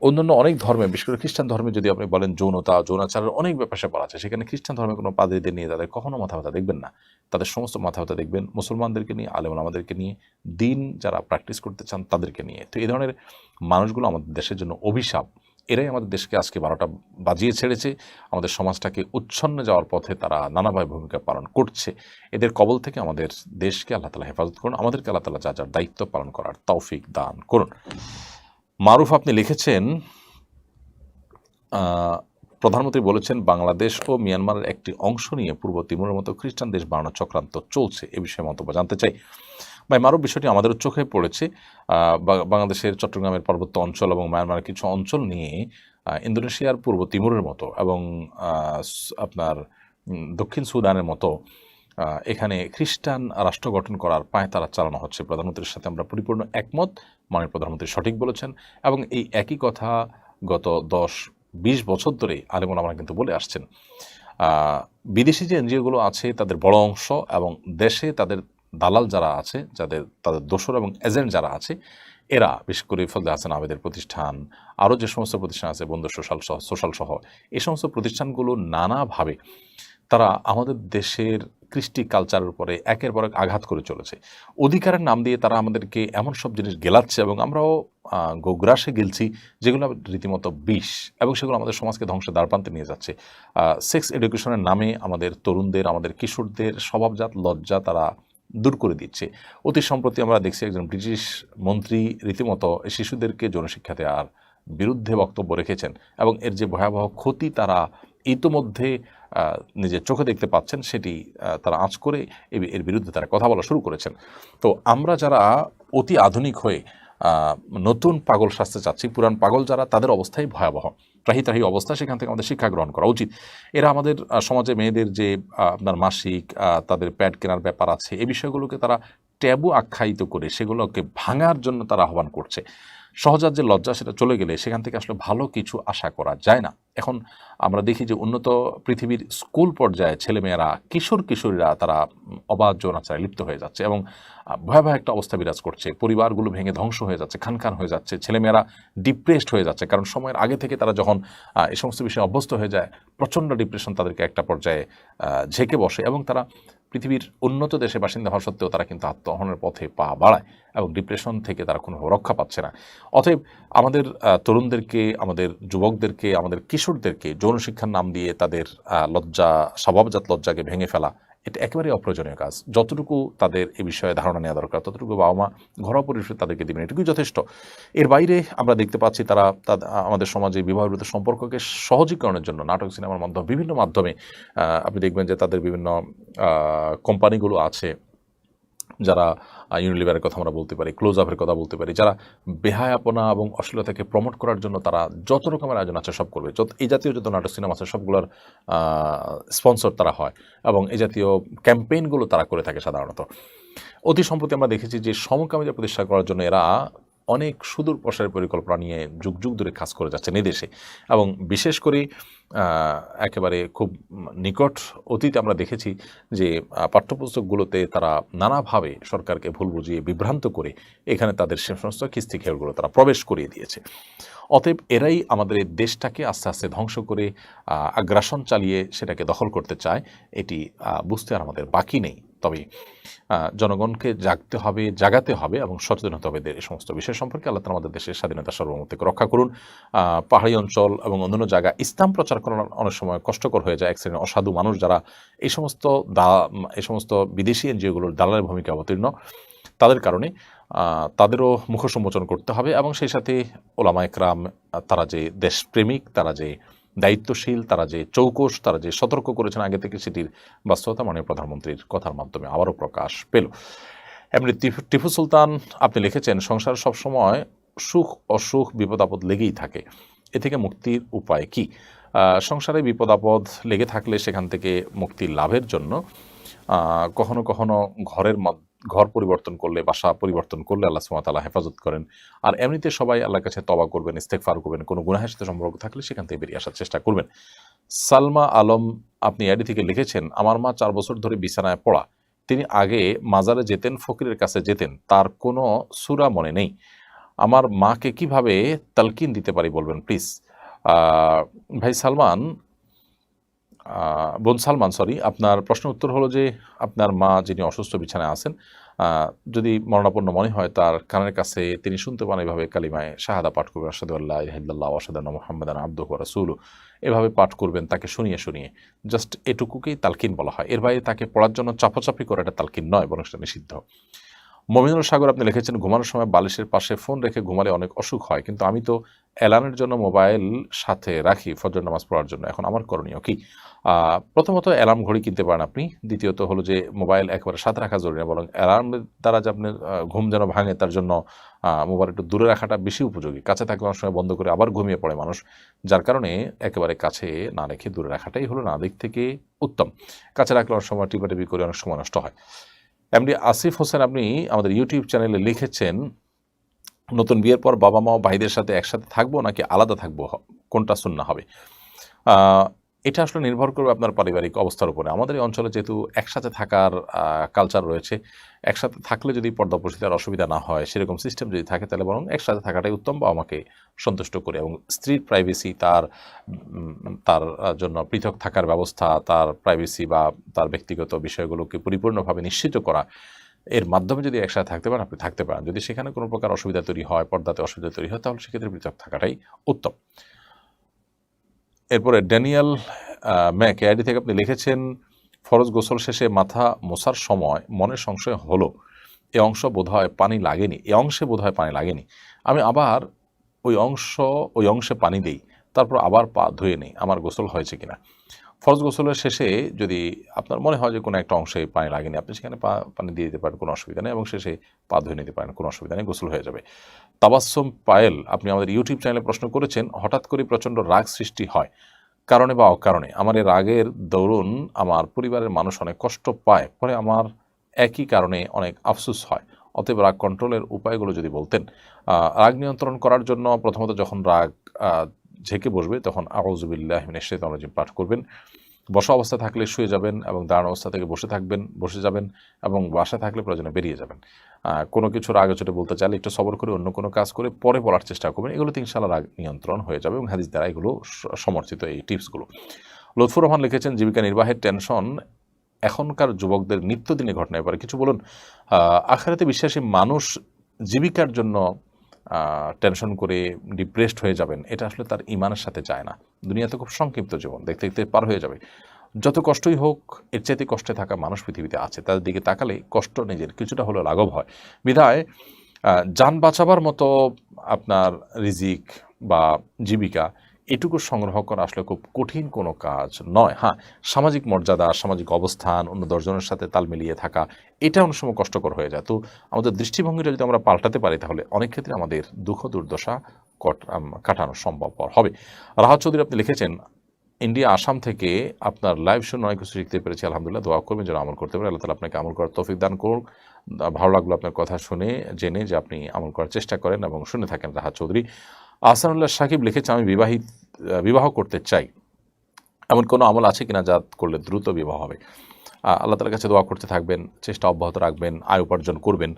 অন্যান্য অনেক ধর্মে, বিশেষ করে খ্রিস্টান ধর্মে যদি আপনি বলেন যৌনতা, যৌনাচারের অনেক ব্যাপার স্যাপার আছে, সেখানে খ্রিস্টান ধর্মে কোনো পাদ্রীদের নিয়ে তাদের কখনো মাথা ব্যথা দেখবেন না। তাদের সমস্ত মাথা ব্যথা দেখবেন মুসলমানদেরকে নিয়ে, আলেম ওলামাদেরকে নিয়ে, দিন যারা প্র্যাকটিস করতে চান তাদেরকে নিয়ে। তো এই ধরনের মানুষগুলো আমাদের দেশের জন্য অভিশাপ। এরাই আমাদের দেশকে আজকে 12টা বাজিয়ে ছেড়েছে, আমাদের সমাজটাকে উচ্ছন্নে যাওয়ার পথে তারা নানাভাবে ভূমিকা পালন করছে। এদের কবল থেকে আমাদের দেশকে আল্লাহ তাআলা হেফাজত করুন, আমাদেরকে আল্লাহ তাআলা যার যার দায়িত্ব পালন করার তৌফিক দান করুন। মারুফ আপনি লিখেছেন, প্রধানমন্ত্রী বলেছেন বাংলাদেশ ও মিয়ানমারের একটি অংশ নিয়ে পূর্ব তিমুরের মতো খ্রিস্টান দেশ বানানোর চক্রান্ত চলছে, এ বিষয়ে মন্তব্য জানতে চাই। ভাই মারুফ, বিষয়টি আমাদেরও চোখে পড়েছে। বাংলাদেশের চট্টগ্রামের পার্বত্য অঞ্চল এবং মায়ানমারের কিছু অঞ্চল নিয়ে ইন্দোনেশিয়ার পূর্ব তিমুরের মতো এবং আপনার দক্ষিণ সুদানের মতো এখানে খ্রিস্টান রাষ্ট্র গঠন করার পায়তারা চালানো হচ্ছে। প্রধানমন্ত্রীর সাথে আমরা পরিপূর্ণ একমত, মাননীয় প্রধানমন্ত্রী সঠিক বলেছেন এবং এই একই কথা গত 10-20 বছর ধরে আলেম ওলামারা কিন্তু বলে আসছেন। বিদেশি যে এনজিওগুলো আছে তাদের বড় অংশ এবং দেশে তাদের দালাল যারা আছে, তাদের দোসর এবং এজেন্ট যারা আছে, এরা বিশেষ করে ফজলে হাসান আবেদের প্রতিষ্ঠান, আরও যে সমস্ত প্রতিষ্ঠান আছে, বন্ধু সোশ্যাল সহ এই সমস্ত প্রতিষ্ঠানগুলো নানাভাবে তারা আমাদের দেশের কৃষ্টি কালচারের উপরে একের পর এক আঘাত করে চলেছে। অধিকারের নাম দিয়ে তারা আমাদেরকে এমন সব জিনিস গেলাচ্ছে এবং আমরাও গোগ্রাসে গিলছি, যেগুলো রীতিমতো বিষ, এবং সেগুলো আমাদের সমাজকে ধ্বংসের দ্বারপ্রান্তে নিয়ে যাচ্ছে। সেক্স এডুকেশনের নামে আমাদের তরুণদের, আমাদের কিশোরদের স্বভাবজাত লজ্জা তারা দূর করে দিচ্ছে। অতি সম্প্রতি আমরা দেখছি একজন ব্রিটিশ মন্ত্রী রীতিমতো শিশুদেরকে যৌনশিক্ষা দেওয়ার বিরুদ্ধে বক্তব্য রেখেছেন, এবং এর যে ভয়াবহ ক্ষতি তারা ইতোমধ্যে নিজের চোখে দেখতে পাচ্ছেন, সেটি তারা আঁচ করে এর বিরুদ্ধে তারা কথা বলা শুরু করেছেন। তো আমরা যারা অতি আধুনিক হয়ে নতুন পাগল সাজতে চাচ্ছি, পুরান পাগল যারা, তাদের অবস্থাই ভয়াবহ, ত্রাহি ত্রাহি অবস্থা। সেখান থেকে আমাদের শিক্ষা গ্রহণ করা উচিত। এরা আমাদের সমাজে মেয়েদের যে আপনার মাসিক তাদের প্যাড কেনার ব্যাপার আছে, এই বিষয়গুলোকে তারা ট্যাবু আখ্যায়িত করে সেগুলোকে ভাঙার জন্য তারা আহ্বান করছে। সহজাত যে লজ্জা, সেটা চলে গেলে সেখান থেকে আসলে ভালো কিছু আশা করা যায় না। এখন আমরা দেখি যে উন্নত পৃথিবীর স্কুল পর্যায়ে ছেলেমেয়েরা, কিশোরীরা তারা অবাধ যৌনাচারে লিপ্ত হয়ে যাচ্ছে এবং ভয়াবহ একটা অবস্থা বিরাজ করছে। পরিবারগুলো ভেঙে ধ্বংস হয়ে যাচ্ছে, খান হয়ে যাচ্ছে, ছেলেমেয়েরা ডিপ্রেসড হয়ে যাচ্ছে। কারণ সময়ের আগে থেকে তারা যখন এই সমস্ত বিষয়ে অভ্যস্ত হয়ে যায়, প্রচণ্ড ডিপ্রেশন তাদেরকে একটা পর্যায়ে ঝেঁকে বসে, এবং তারা পৃথিবীর উন্নত দেশে বাসিন্দা হওয়া সত্ত্বেও তারা কিন্তু আত্মহননের পথে পা বাড়ায় এবং ডিপ্রেশন থেকে তারা কোনো রক্ষা পাচ্ছে না। অতএব আমাদের তরুণদেরকে, আমাদের যুবকদেরকে, আমাদের কিশোরদেরকে যৌনশিক্ষার নাম দিয়ে তাদের লজ্জা, স্বভাবজাত লজ্জাকে ভেঙে ফেলা, এটা একেবারেই অপ্রয়োজনীয় কাজ। যতটুকু তাদের এ বিষয়ে ধারণা নেওয়া দরকার, ততটুকু বাবা মা ঘরোয়া পরিবেশে তাদেরকে দেবেন, এটুকুই যথেষ্ট। এর বাইরে আমরা দেখতে পাচ্ছি তারা আমাদের সমাজে বিবাহ-বিরোধী সম্পর্ককে সহজীকরণের জন্য নাটক, সিনেমার মাধ্যমে, বিভিন্ন মাধ্যমে আপনি দেখবেন যে তাদের বিভিন্ন কোম্পানিগুলো আছে, যারা ইউনিলিভারের কথা আমরা বলতে পারি, ক্লোজ আপের কথা বলতে পারি, যারা বেহায়াপনা এবং অশ্লীলতাকে প্রমোট করার জন্য তারা যত রকমের আয়োজন আছে সব করবে। এই জাতীয় যত নাটক সিনেমা আছে সবগুলোর স্পন্সর তারা হয়, এবং এই জাতীয় ক্যাম্পেইনগুলো তারা করে থাকে সাধারণত। অতি সম্প্রতি আমরা দেখেছি যে সমকামিতা প্রতিষ্ঠা করার জন্য এরা অনেক সুদূর প্রসারের পরিকল্পনা নিয়ে যুগ যুগ ধরে কাজ করে যাচ্ছে নিদেশে, এবং বিশেষ করে একেবারে খুব নিকট অতীতে আমরা দেখেছি যে পাঠ্যপুস্তকগুলোতে তারা নানাভাবে সরকারকে ভুল বুঝিয়ে বিভ্রান্ত করে এখানে তাদের সে সমস্ত কিস্তি খেলগুলো তারা প্রবেশ করিয়ে দিয়েছে। অতএব এরাই আমাদের এই দেশটাকে আস্তে আস্তে ধ্বংস করে আগ্রাসন চালিয়ে সেটাকে দখল করতে চায়। এটি বুঝতে আর আমাদের বাকি নেই। তবে জনগণকে জাগাতে হবে এবং সচেতন হতে হবে এই সমস্ত বিষয় সম্পর্কে। আল্লাহ তাআলা আমাদের দেশের স্বাধীনতা সার্বভৌমত্বকে রক্ষা করুন। পাহাড়ি অঞ্চল এবং অন্যান্য জায়গা ইসলাম প্রচার করার অনেক সময় কষ্টকর হয়ে যায় এক শ্রেণীর অসাধু মানুষ, যারা এই সমস্ত বিদেশি এনজিওগুলোর দালালের ভূমিকা অবতীর্ণ, তাদের কারণে তাদেরও মুখোন্মোচন করতে হবে। এবং সেই সাথে ওলামা একরাম, তারা যে দেশপ্রেমিক, তারা যে দায়িত্বশীল, তারা যে চৌকস, তারা যে সতর্ক করেছেন আগে থেকে, সেটির বাস্তবতা মাননীয় প্রধানমন্ত্রীর কথার মাধ্যমে আবারও প্রকাশ পেল। এমনি টিপু সুলতান আপনি লিখেছেন, সংসার সবসময় সুখ অসুখ বিপদ আপদ লেগেই থাকে, এ থেকে মুক্তির উপায় কি? সংসারে বিপদ আপদ লেগে থাকলে সেখান থেকে মুক্তি লাভের জন্য কখনো কখনো ঘর পরিবর্তন করলে, বাসা পরিবর্তন করলে আল্লাহ সুবহানাহু ওয়া তাআলা হেফাজত করেন। আর এমনিতে সবাই আল্লাহর কাছে তওবা করবেন, ইস্তেগফার করবেন, কোনো গুনাহের সাথে সম্পর্ক থাকলে সেখান থেকে বেরিয়ে আসার চেষ্টা করবেন। সালমা আলম আপনি এডি থেকে লিখেছেন, আমার মা 4 বছর ধরে বিছানায় পড়া। তিনি আগে মাজারে যেতেন, ফকিরের কাছে যেতেন, তার কোনো সূরা মনে নেই। আমার মাকে কিভাবে তালকিন দিতে পারি বলবেন প্লিজ। ভাই সালমান, বোন সালমান, সরি, আপনার প্রশ্নের উত্তর হলো যে আপনার মা যিনি অসুস্থ বিছানায় আছেন, যদি মরণাপন্ন মনে হয়, তার কানের কাছে তিনি শুনতে পান এভাবে কালিমায়ে শাহাদা পাঠ করবেন, আশহাদু আল্লা ইলাহা ইল্লাল্লাহ ওয়া আশহাদু আন্না মুহাম্মাদান আবদুহু ওয়া রাসূলুহু, এভাবে পাঠ করবেন তাকে শুনিয়ে শুনিয়ে। জাস্ট এটুকুকেই তালকিন বলা হয়। এর বাইরে তাকে পড়ার জন্য চাপাচাপি করে এটা তালকিন নয়, বরং সেটা নিষিদ্ধ। মমিনুল সাগর আপনি লিখেছেন, ঘুমানোর সময় বালিশের পাশে ফোন রেখে ঘুমালে অনেক অসুখ হয়, কিন্তু আমি তো অ্যালার্মের জন্য মোবাইল সাথে রাখি ফজর নামাজ পড়ার জন্য, এখন আমার করণীয় কি? প্রথমত অ্যালার্ম ঘড়ি কিনতে পারেন আপনি। দ্বিতীয়ত হলো যে মোবাইল একেবারে সাথে রাখা জরুরি না, বরং অ্যালার্মের দ্বারা যে আপনার ঘুম যেন ভাঙে তার জন্য মোবাইল একটু দূরে রাখাটা বেশি উপযোগী। কাছে থাকলে অনেক সময় বন্ধ করে আবার ঘুমিয়ে পড়ে মানুষ, যার কারণে একেবারে কাছে না রেখে দূরে রাখাটাই হলো না দিক থেকে উত্তম। কাছে রাখলে অনেক সময় টিপাটিপি করে অনেক সময় নষ্ট হয়। এমডি আসিফ হোসেন আপনি আমাদের ইউটিউব চ্যানেলে লিখেছেন, নতুন বিয়ের পর বাবা মা ও ভাইদের সাথে একসাথে থাকবো নাকি আলাদা থাকবো, কোনটা সুন্নাহ হবে? এটা আসলে নির্ভর করবে আপনার পারিবারিক অবস্থার উপরে। আমাদের এই অঞ্চলে যেহেতু একসাথে থাকার কালচার রয়েছে, একসাথে থাকলে যদি পর্দা প্রশিতার অসুবিধা না হয়, সেরকম সিস্টেম যদি থাকে তাহলে বরং একসাথে থাকাটাই উত্তম, বাবা মাকে সন্তুষ্ট করে। এবং স্ত্রীর প্রাইভেসি, তার জন্য পৃথক থাকার ব্যবস্থা, তার প্রাইভেসি বা তার ব্যক্তিগত বিষয়গুলোকে পরিপূর্ণভাবে নিশ্চিত করা, এর মাধ্যমে যদি একসাথে থাকতে পারেন আপনি থাকতে পারেন। যদি সেখানে কোনো প্রকার অসুবিধা তৈরি হয়, পর্দাতে অসুবিধা তৈরি হয়, তাহলে সেক্ষেত্রে পৃথক থাকাটাই উত্তম। এরপরে ড্যানিয়েল ম্যাক আইডি থেকে আপনি লিখেছেন, ফরজ গোসল শেষে মাথা মোছার সময় মনে সংশয় হলো এ অংশে বোধহয় পানি লাগেনি, আমি আবার ওই অংশে পানি দেই, তারপর আবার পা ধুয়ে নিই, আমার গোসল হয়েছে কিনা। ফরজ গোসলের শেষে যদি আপনার মনে হয় যে কোনো একটা অংশে পানি লাগেনি, আপনি সেখানে পানি দিয়ে দিতে পারেন, কোনো অসুবিধা নেই, এবং শেষে পা ধুয়ে নিতে পারেন, কোনো অসুবিধা নেই, গোসল হয়ে যাবে। তাবাসসুম পায়েল আপনি আমাদের ইউটিউব চ্যানেলে প্রশ্ন করেছেন, হঠাৎ করে প্রচণ্ড রাগ সৃষ্টি হয় কারণে বা অকারণে, আমার এই রাগের দরুন আমার পরিবারের মানুষ অনেক কষ্ট পায়, পরে আমার একই কারণে অনেক আফসোস হয়, অতএব রাগ কন্ট্রোলের উপায়গুলো যদি বলতেন। রাগ নিয়ন্ত্রণ করার জন্য প্রথমত যখন রাগ ঝেঁকে বসবে তখন আউযু বিল্লাহি মিনাশ শাইতানির রাজিম পাঠ করবেন। বসা অবস্থা থাকলে শুয়ে যাবেন, এবং দাঁড়ানো অবস্থা থেকে বসে যাবেন, এবং বাসায় থাকলে প্রয়োজনে বেরিয়ে যাবেন। কোনো কিছুর আগে ছোটে বলতে চাইলে একটু সবর করে অন্য কোনো কাজ করে পরে বলার চেষ্টা করবেন, এগুলোতে ইনশাআল্লাহ রাগ নিয়ন্ত্রণ হয়ে যাবে, এবং হাদিস দ্বারা এগুলো সমর্থিত এই টিপসগুলো। লুৎফুর রহমান লিখেছেন, জীবিকা নির্বাহের টেনশন এখনকার যুবকদের নিত্যদিনের ঘটনায় পারে, কিছু বলুন। আখিরাতে বিশ্বাসী মানুষ জীবিকার জন্য টেনশন করে ডিপ্রেসড হয়ে যাবেন, এটা আসলে তার ইমানের সাথে যায় না। দুনিয়াতে খুব সংক্ষিপ্ত জীবন, দেখতে দেখতে পার হয়ে যাবে। যত কষ্টই হোক, এর চাইতে কষ্টে থাকা মানুষ পৃথিবীতে আছে, তাদের দিকে তাকালে কষ্ট নিজের কিছুটা হলেও লাঘব হয়। বিধায় যান বাঁচাবার মতো আপনার রিজিক বা জীবিকা এটুকু সংগ্রহ করা আসলে খুব কঠিন কোনো কাজ নয়। হ্যাঁ, সামাজিক মর্যাদা, সামাজিক অবস্থান, অন্য 10 জনের সাথে তাল মিলিয়ে থাকা, এটা অনেক সময় কষ্টকর হয়ে যায়। তো আমাদের দৃষ্টিভঙ্গিটা যদি আমরা পাল্টাতে পারি, তাহলে অনেক ক্ষেত্রে আমাদের দুঃখ দুর্দশা কাটানো সম্ভবপর হবে। রাহাত চৌধুরী আপনি লিখেছেন, ইন্ডিয়া আসাম থেকে আপনার লাইভ শুনে অনেক কিছু শিখতে পেরেছি, আলহামদুলিল্লাহ। দোয়া করবেন যেন আমল করতে পারে, আল্লাহ তাআলা আপনাকে আমল করার তৌফিক দান করুন। ভালো লাগলো আপনার কথা শুনে, জেনে যে আপনি আমল করার চেষ্টা করেন এবং শুনে থাকেন। রাহাত চৌধুরী। আহসানুল্লাহ সাকিব লিখেছে, আমি বিবাহ করতে চাই, এমন কোনো আমল আছে কিনা যা করলে দ্রুত বিবাহ হবে? আল্লাহ তাআলার কাছে দোয়া করতে থাকবেন, চেষ্টা অব্যাহত রাখবেন, আয় উপার্জন করবেন।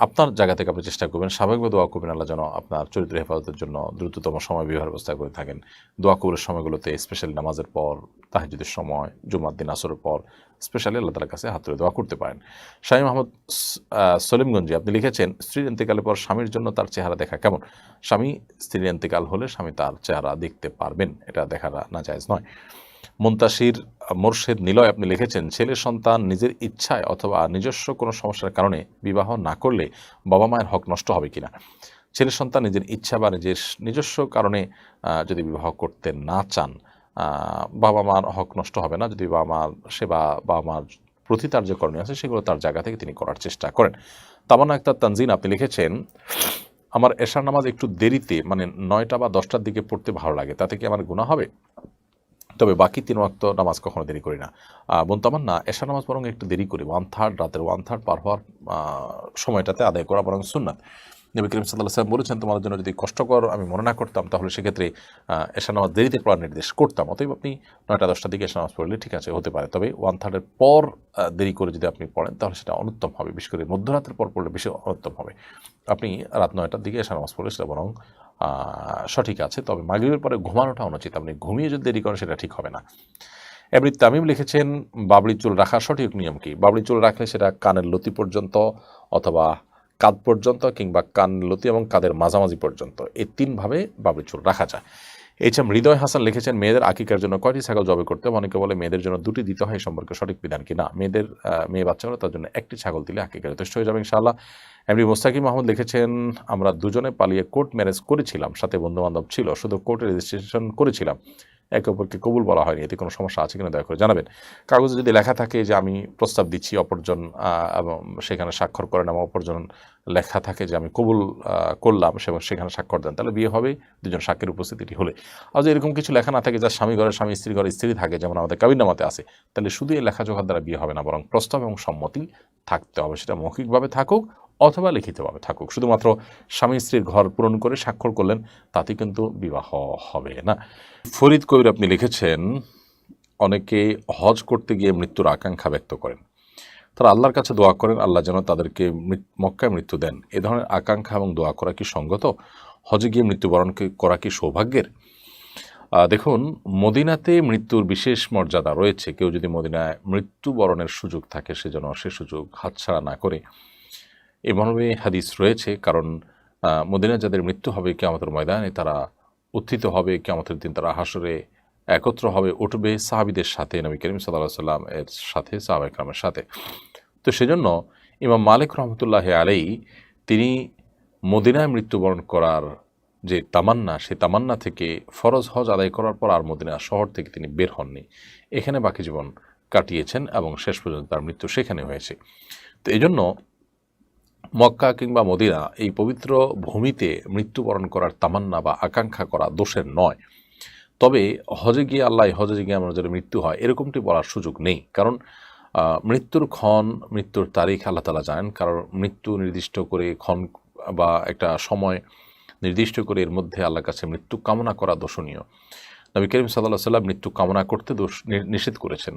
আপনার জায়গা থেকে আপনি চেষ্টা করবেন, স্বাভাবিকভাবে দোয়া করবেন আল্লাহ যেন আপনার চরিত্র হেফাজতের জন্য দ্রুততম সময় বিবাহের ব্যবস্থা করে থাকেন। দোয়া কবুলের সময়গুলোতে স্পেশালি নামাজের পর, তাহাজ্জুদের সময়, জুমার দিন আসরের পর স্পেশালি আল্লাহ তাআলার কাছে হাত তুলে দোয়া করতে পারেন। শাহী মাহমুদ সলিমগঞ্জি আপনি লিখেছেন, স্ত্রীর ইন্তেকালের পর স্বামীর জন্য তার চেহারা দেখা কেমন? স্ত্রীর ইন্তেকাল হলে স্বামী তার চেহারা দেখতে পারবেন, এটা দেখা না জায়েজ নয়। মুনতাসির মোরশেদ নিলয় আপনি লিখেছেন, ছেলের সন্তান নিজের ইচ্ছায় অথবা নিজস্ব কোনো সমস্যার কারণে বিবাহ না করলে বাবা মায়ের হক নষ্ট হবে কিনা? ছেলের সন্তান নিজের ইচ্ছা বা নিজস্ব কারণে যদি বিবাহ করতে না চান, বাবা মার হক নষ্ট হবে না, যদি বাবা মার সেবা, বাবা মার প্রতি তার যে করণীয় আছে সেগুলো তার জায়গা থেকে তিনি করার চেষ্টা করেন। তামান্না আক্তার তানজিন আপনি লিখেছেন, আমার এশার নামাজ একটু দেরিতে, মানে 9টা বা 10টার দিকে পড়তে ভালো লাগে, তাতে কি আমার গুনাহ হবে? তবে বাকি 3 ওয়াক্ত নামাজ কখনো দেরি করি না। বোন তামান্না, এশার নামাজ বরং একটু দেরি করি, 1/3 রাতের 1/3 পার হওয়ার সময়টাতে আদায় করা বরং সুন্নাত। নবী করিম সাল্লাল্লাহু আলাইহি ওয়াসাল্লাম বলেছেন, তোমাদের জন্য যদি কষ্টকর আমি মনে না করতাম, তাহলে সেক্ষেত্রে এশার নামাজ দেরিতে পড়ার নির্দেশ করতাম। অতএব আপনি 9টা-10টার দিকে এশার নামাজ পড়লে ঠিক আছে, হতে পারে। তবে 1/3 পর দেরি করে যদি আপনি পড়েন, তাহলে সেটা অনুত্তম হবে। বিশেষ করে মধ্যরাতের পর পড়লে বেশি অনুত্তম হবে। আপনি রাত 9টার দিকে এশার নামাজ পড়লে সেটা বরং সঠিক আছে। তবে মাগরিবের পরে ঘুমানোটা অনুচিত, আপনি ঘুমিয়ে যদি দেরি করেন সেটা ঠিক হবে না। এমনি তামিম লিখেছেন, বাবরি চুল রাখার সঠিক নিয়ম কি? বাবরি চুল রাখলে সেটা কানের লতি পর্যন্ত, অথবা কাঁধ পর্যন্ত, কিংবা কান লতি এবং কাঁধের মাঝামাঝি পর্যন্ত, এই 3 ভাবে বাবরি চুল রাখা যায়। এইচএম হৃদয় হাসান লিখেছেন, মেয়েদের আকিকার জন্য কয়টি ছাগল জবাই করতে হবে? অনেকে বলে মেয়েদের জন্য 2টি দিতে হয়, সম্পর্কে সঠিক বিধান কি? না, মেয়ে বাচ্চা হলে তার জন্য 1টি ছাগল দিলে আকিকা যথেষ্ট হয়ে যাবে ইনশাআল্লাহ। এমনি মোস্তাকিম মাহমুদ লিখেছেন, আমরা দুজনে পালিয়ে কোর্ট ম্যারেজ করেছিলাম, সাথে বন্ধুবান্ধব ছিল, শুধু কোর্টে রেজিস্ট্রেশন করেছিলাম, একে অপরকে কবুল বলা হয়নি, এতে কোনো সমস্যা আছে কিনা দয়া করে জানাবেন। কাগজে যদি লেখা থাকে যে আমি প্রস্তাব দিচ্ছি, অপরজন এবং সেখানে স্বাক্ষর করেন, এবং অপরজন লেখা থাকে যে আমি কবুল করলাম, সেখানে স্বাক্ষর দেন, তাহলে বিয়ে হবে 2জন সাক্ষীর উপস্থিতি হলে। আর যদি এরকম কিছু লেখা না থাকে, যার স্বামী ঘরে স্বামী, স্ত্রী ঘরে স্ত্রী থাকে, যেমন আমাদের কাবিননামাতে আছে, তাহলে শুধু এই লেখাজোখার দ্বারা বিয়ে হবে না, বরং প্রস্তাব এবং সম্মতি থাকতে হবে। সেটা মৌখিকভাবে থাকুক অথবা লিখিতভাবে থাকুক। শুধুমাত্র স্বামী স্ত্রীর ঘর পূরণ করে স্বাক্ষর করলেন, তাতে কিন্তু বিবাহ হবে না। ফরিদ কবির আপনি লিখেছেন, অনেকে হজ করতে গিয়ে মৃত্যুর আকাঙ্ক্ষা ব্যক্ত করেন। তারা আল্লাহর কাছে দোয়া করেন আল্লাহ যেন তাদেরকে মক্কায় মৃত্যু দেন। এ ধরনের আকাঙ্ক্ষা এবং দোয়া করা কি সঙ্গত? হজে গিয়ে মৃত্যুবরণ করা কি সৌভাগ্যের? দেখুন, মদিনাতে মৃত্যুর বিশেষ মর্যাদা রয়েছে। কেউ যদি মদিনায় মৃত্যুবরণের সুযোগ থাকে, সে যেন সে সুযোগ হাতছাড়া না করে। এ মর্মে হাদিস রয়েছে, কারণ মদিনায় যাদের মৃত্যু হবে কিয়ামতের ময়দানে তারা উত্থিত হবে, কিয়ামতের দিন তারা হাসরে একত্র হবে, উঠবে সাহাবীদের সাথে, নবী করিম সাল্লাল্লাহু আলাইহি ওয়াসাল্লাম এর সাথে, সাহাবায়ে কেরামের সাথে। তো সেজন্য ইমাম মালিক রহমতুল্লাহি আলাইহি তিনি মদিনায় মৃত্যুবরণ করার যে তামান্না, সেই তামান্না থেকে ফরজ হজ আদায় করার পর আর মদিনা শহর থেকে তিনি বের হননি। এখানে বাকি জীবন কাটিয়েছেন এবং শেষ পর্যন্ত তার মৃত্যু সেখানে হয়েছে। তো এজন্য মক্কা কিংবা মদিনা এই পবিত্র ভূমিতে মৃত্যুবরণ করার তামান্না বা আকাঙ্ক্ষা করা দোষের নয়। তবে হজে গিয়ে হজে গিয়ে আমার যদি মৃত্যু হয় এরকমটি বলার সুযোগ নেই। কারণ মৃত্যুর ক্ষণ, মৃত্যুর তারিখ আল্লাহ তাআলা জানেন। কারণ মৃত্যু নির্দিষ্ট করে ক্ষণ বা একটা সময় নির্দিষ্ট করে এর মধ্যে আল্লাহর কাছে মৃত্যু কামনা করা দোষণীয়। নবী করিম সাল্লাল্লাহু আলাইহি ওয়াসাল্লাম মৃত্যু কামনা করতে নিষেধ করেছেন।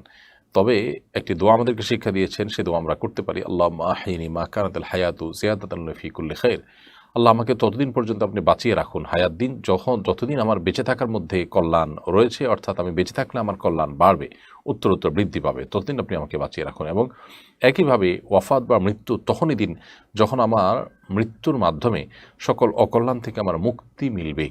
তবে একটি দোয়া আমাদেরকে শিক্ষা দিয়েছেন, সে দোয়া আমরা করতে পারি। আল্লাহুম্মা আহইনি মা কানাতিল হায়াতু জিয়াদাতান ফি কুল্লি খাইর। আল্লাহ আমাকে ততদিন পর্যন্ত আপনি বাঁচিয়ে রাখুন, হায়াত দিন, যতদিন আমার বেঁচে থাকার মধ্যে কল্যাণ রয়েছে, অর্থাৎ আমি বেঁচে থাকলে আমার কল্যাণ বাড়বে, উত্তরোত্তর বৃদ্ধি পাবে, ততদিন আপনি আমাকে বাঁচিয়ে রাখুন। এবং একইভাবে ওয়াফাত বা মৃত্যু তখনই দিন যখন আমার মৃত্যুর মাধ্যমে সকল অকল্যাণ থেকে আমার মুক্তি মিলবে।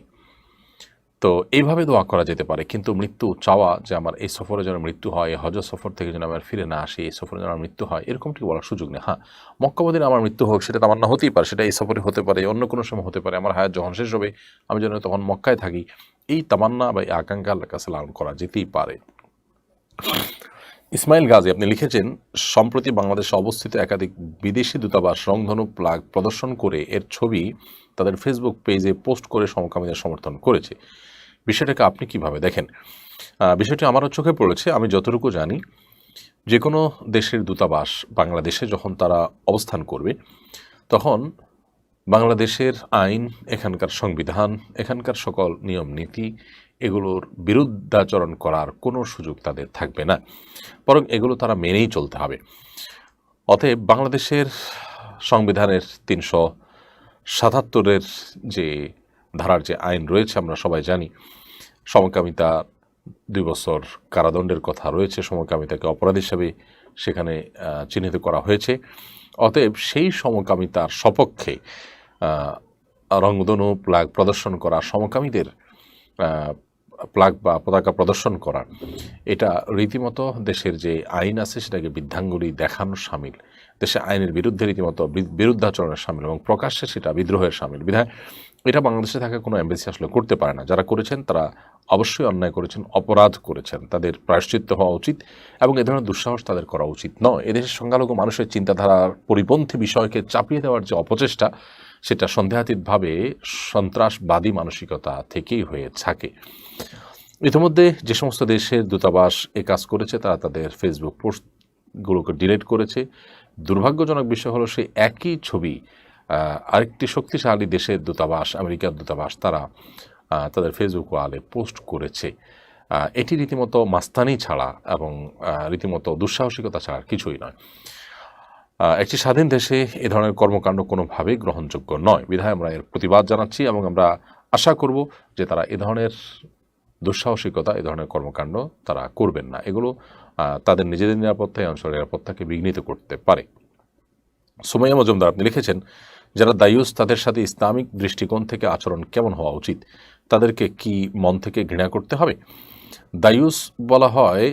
তো এইভাবে দোয়া করা যেতে পারে, কিন্তু মৃত্যু চাওয়া যে আমার এই সফরে যেন মৃত্যু হয়, এই হজ সফর থেকে যেন আমার ফিরে না আসি, এই সফরে যেন আমার মৃত্যু হয়, এরকমটি বলার সুযোগ নেই। হ্যাঁ, মক্কা মদিনা আমার মৃত্যু হোক, সেটা তামান্না হতেই পারে, সেটা এই সফরে হতে পারে, অন্য কোনো সময় হতে পারে, আমার হায়াত যখন শেষ হবে আমি যেন তখন মক্কায় থাকি, এই তামান্না বা এই আকাঙ্ক্ষা আল্লাহর কাছে লালন করা যেতেই পারে। ইসমাইল গাজী আপনি লিখেছেন, সম্প্রতি বাংলাদেশে অবস্থিত একাধিক বিদেশি দূতাবাস রংধনু প্লাগ প্রদর্শন করে এর ছবি তাদের ফেসবুক পেজে পোস্ট করে সমকামীদের সমর্থন করেছে। বিষয়টাকে আপনি কিভাবে দেখেন? বিষয়টি আমারও চোখে পড়েছে। আমি যতটুকু জানি, যে কোনো দেশের দূতাবাস বাংলাদেশে যখন তারা অবস্থান করবে, তখন বাংলাদেশের আইন, এখানকার সংবিধান, এখানকার সকল নিয়ম নীতি, এগুলোর বিরুদ্ধাচরণ করার কোনো সুযোগ তাদের থাকবে না, বরং এগুলো তারা মেনেই চলতে হবে। অতএব বাংলাদেশের সংবিধানের ৩৭৭-এর যে ধারার যে আইন রয়েছে আমরা সবাই জানি, সমকামিতা ২ বছর কারাদণ্ডের কথা রয়েছে, সমকামিতাকে অপরাধ হিসাবে সেখানে চিহ্নিত করা হয়েছে। অতএব সেই সমকামিতার সপক্ষে রংধনু প্লাগ প্রদর্শন করা, সমকামীদের প্লাগ বা পতাকা প্রদর্শন করা, এটা রীতিমতো দেশের যে আইন আছে সেটাকে বৃদ্ধাঙ্গুলি দেখানোর শামিল, দেশে আইনের বিরুদ্ধে রীতিমতো বিরুদ্ধাচরণের শামিল এবং প্রকাশ্যে সেটা বিদ্রোহের শামিল। বিধায় এটা বাংলাদেশে থাকা কোনো এমবেসি আসলে করতে পারে না। যারা করেছেন তারা অবশ্যই অন্যায় করেছেন, অপরাধ করেছেন, তাদের প্রায়শ্চিত্ত হওয়া উচিত এবং এ ধরনের দুঃসাহস তাদের করা উচিত নয়। এদেশের সংখ্যালঘু মানুষের চিন্তাধারার পরিপন্থী বিষয়কে চাপিয়ে দেওয়ার যে অপচেষ্টা, সেটা সন্দেহাতীতভাবে সন্ত্রাসবাদী মানসিকতা থেকেই হয়ে থাকে। ইতিমধ্যে যে সমস্ত দেশের দূতাবাস এ কাজ করেছে তারা তাদের ফেসবুক পোস্টগুলোকে ডিলিট করেছে। দুর্ভাগ্যজনক বিষয় হলো সেই একই ছবি আরেকটি শক্তিশালী দেশের দূতাবাস, আমেরিকার দূতাবাস, তারা তাদের ফেসবুক ওয়ালে পোস্ট করেছে। এটি রীতিমতো মাস্তানি ছাড়া এবং রীতিমতো দুঃসাহসিকতা ছাড়া কিছুই নয়। একটি স্বাধীন দেশে এ ধরনের কর্মকাণ্ড কোনোভাবেই গ্রহণযোগ্য নয়। বিধায় আমরা এর প্রতিবাদ জানাচ্ছি এবং আমরা আশা করব যে তারা এ ধরনের দুঃসাহসিকতা, এ ধরনের কর্মকাণ্ড তারা করবেন না। এগুলো তাদের নিজেদের নিরাপত্তা, এই অঞ্চলের নিরাপত্তাকে বিঘ্নিত করতে পারে। সুমাইয়া মজুমদার আপনি লিখেছেন, যারা দায়ুস তাদের সাথে ইসলামিক দৃষ্টিকোণ থেকে আচরণ কেমন হওয়া উচিত? তাদেরকে কি মন থেকে ঘৃণা করতে হবে? দায়ুস বলা হয়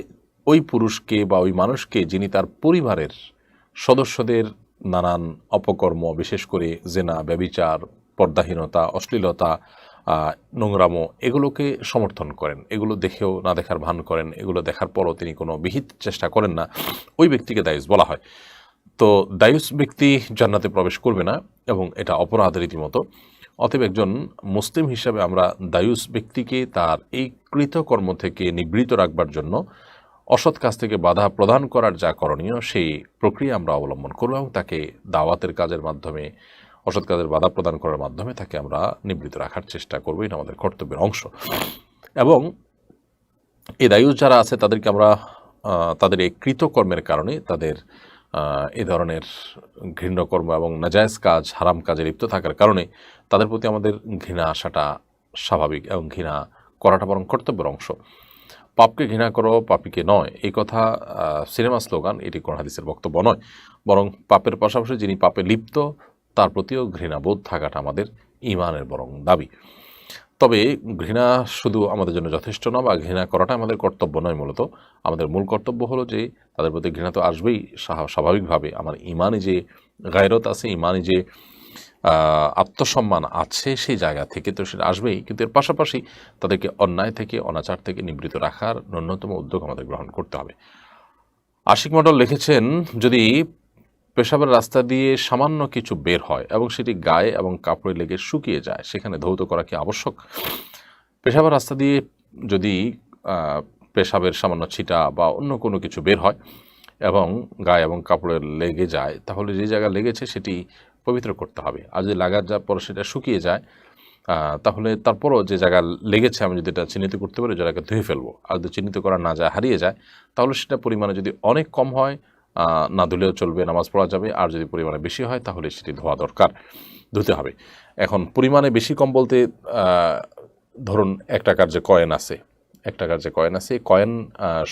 ওই পুরুষকে বা ওই মানুষকে যিনি তার পরিবারের সদস্যদের নানান অপকর্ম, বিশেষ করে জেনা, ব্যভিচার, পর্দাহীনতা, অশ্লীলতা, নোংরামো, এগুলোকে সমর্থন করেন, এগুলো দেখেও না দেখার ভান করেন, এগুলো দেখার পরও তিনি কোনো বিহিত চেষ্টা করেন না, ওই ব্যক্তিকে দায়ুস বলা হয়। তো দায়ুস ব্যক্তি জান্নাতে প্রবেশ করবে না এবং এটা অপরাধ রীতিমতো। অতএব একজন মুসলিম হিসাবে আমরা দায়ুস ব্যক্তিকে তার এই কৃতকর্ম থেকে নিবৃত রাখবার জন্য অসৎ কাজ থেকে বাধা প্রদান করার যা করণীয় সেই প্রক্রিয়া আমরা অবলম্বন করব এবং তাকে দাওয়াতের কাজের মাধ্যমে, অসৎ কাজের বাধা প্রদান করার মাধ্যমে তাকে আমরা নিবৃত্ত রাখার চেষ্টা করব। এটা আমাদের কর্তব্যের অংশ। এবং এই দায়ুস যারা আছে তাদেরকে আমরা তাদের এই কৃতকর্মের কারণে, তাদের এই ধরনের ঘৃণ্য কর্ম এবং নাজায়েজ কাজ, হারাম কাজে লিপ্ত থাকার কারণে তাদের প্রতি আমাদের ঘৃণা আসাটা স্বাভাবিক এবং ঘৃণা করাটা বরং কর্তব্যের অংশ। পাপকে ঘৃণা করো, পাপীকে নয়, এই কথা সিনেমা স্লোগান, এটি কোন হাদিসের বক্তব্য নয়। বরং পাপের পাশাপাশি যিনি পাপে লিপ্ত তার প্রতিও ঘৃণাবোধ থাকাটা আমাদের ঈমানের বরং দাবি। তবে ঘৃণা শুধু আমাদের জন্য যথেষ্ট নয়, বা ঘৃণা করাটা আমাদের কর্তব্য নয়। মূলত আমাদের মূল কর্তব্য হলো যে তাদের প্রতি ঘৃণা তো আসবেই স্বাভাবিকভাবে। আমার ইমানে যে গায়রত আছে, ইমানে যে আত্মসম্মান আছে, সেই জায়গা থেকে তো সেটা আসবেই। কিন্তু এর পাশাপাশি তাদেরকে অন্যায় থেকে, অনাচার থেকে নিবৃত্ত রাখার ন্যূনতম উদ্যোগ আমাদের গ্রহণ করতে হবে। আশিক মণ্ডল লিখেছেন, যদি পেশাবের রাস্তা দিয়ে সামান্য কিছু বের হয় এবং সেটি গায়ে এবং কাপড়ে লেগে শুকিয়ে যায়, সেখানে ধৌত করা কি আবশ্যক? পেশাবের রাস্তা দিয়ে যদি পেশাবের সামান্য ছিটা বা অন্য কোনো কিছু বের হয় এবং গায়ে এবং কাপড়ে লেগে যায়, তাহলে যে জায়গা লেগেছে সেটি পবিত্র করতে হবে। আর যদি লাগার যার পর সেটা শুকিয়ে যায়, তাহলে তারপরও যে জায়গা লেগেছে আমি যদি এটা চিহ্নিত করতে পারি, জায়গাকে ধুয়ে ফেলবো। আর যদি চিহ্নিত করা না যায়, হারিয়ে যায়, তাহলে সেটা পরিমাণে যদি অনেক কম হয় না ধুলেও চলবে, নামাজ পড়া যাবে। আর যদি পরিমাণে বেশি হয় তাহলে সেটি ধোয়া দরকার, ধুতে হবে। এখন পরিমাণে বেশি কম বলতে ধরুন 1 টাকার যে কয়েন আছে, 1 টাকার যে কয়েন আছে, কয়েন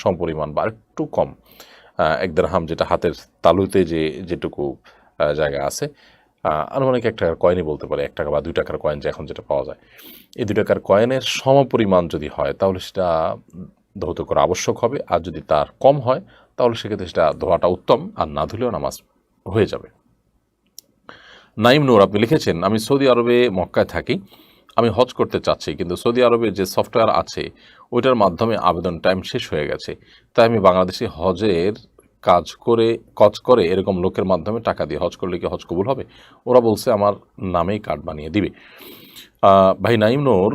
সমপরিমাণ বা একটু কম, 1 দিরহাম যেটা হাতের তালুতে যেটুকু জায়গা আছে, আনুমানিক 1 টাকার কয়েনই বলতে পারে, 1 টাকা বা 2 টাকার কয়েন যে এখন যেটা পাওয়া যায়, এই 2 টাকার কয়েনের সমপরিমাণ যদি হয় তাহলে সেটা ধৌত করা আবশ্যক হবে। আর যদি তার কম হয় তাহলে সেক্ষেত্রে সেটা ধোয়াটা উত্তম, আর না ধুলেও নামাজ হয়ে যাবে। নাইম নূর আপনি লিখেছেন, আমি সৌদি আরবে মক্কায় থাকি, আমি হজ করতে চাচ্ছি, কিন্তু সৌদি আরবে যে সফটওয়্যার আছে ওইটার মাধ্যমে আবেদন টাইম শেষ হয়ে গেছে। তাই আমি বাংলাদেশি হজের কাজ করে এরকম লোকের মাধ্যমে টাকা দিয়ে হজ করলে কি হজ কবুল হবে? ওরা বলছে আমার নামেই কার্ড বানিয়ে দিবে। ভাই নাইম নূর,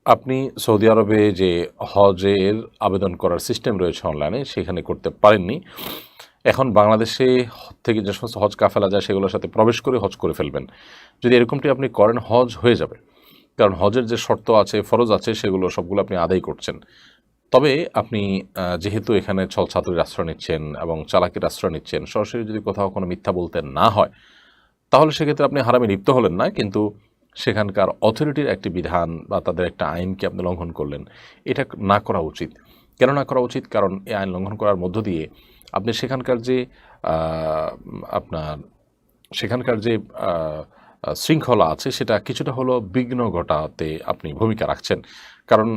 আপনি সৌদি আরবে যে হজের আবেদন করার সিস্টেম রয়েছে অনলাইনে, সেখানে করতে পারেননি। এখন বাংলাদেশে থেকে যে সমস্ত হজ কাফেলা যায় সেগুলোর সাথে প্রবেশ করে হজ করে ফেলবেন। যদি এরকমটি আপনি করেন, হজ হয়ে যাবে। কারণ হজের যে শর্ত আছে, ফরজ আছে, সেগুলো সবগুলো আপনি আদায় করছেন। তবে আপনি যেহেতু এখানে ছলছাতুরির আশ্রয় নিচ্ছেন এবং চালাকির আশ্রয় নিচ্ছেন, সরাসরি যদি কোথাও কোনো মিথ্যা বলতে না হয়, তাহলে সেক্ষেত্রে আপনি হারামে লিপ্ত হলেন না, কিন্তু সেখানকার অথরিটির একটি বিধান বা তাদের একটা আইনকে আপনি লঙ্ঘন করলেন। এটা না করা উচিত। কেন না করা উচিত? কারণ এই আইন লঙ্ঘন করার মধ্য দিয়ে আপনি সেখানকার যে আপনার সেখানকার যে শৃঙ্খলা আছে সেটা কিছুটা হলো বিঘ্ন ঘটাতে আপনি ভূমিকা রাখছেন। কারণ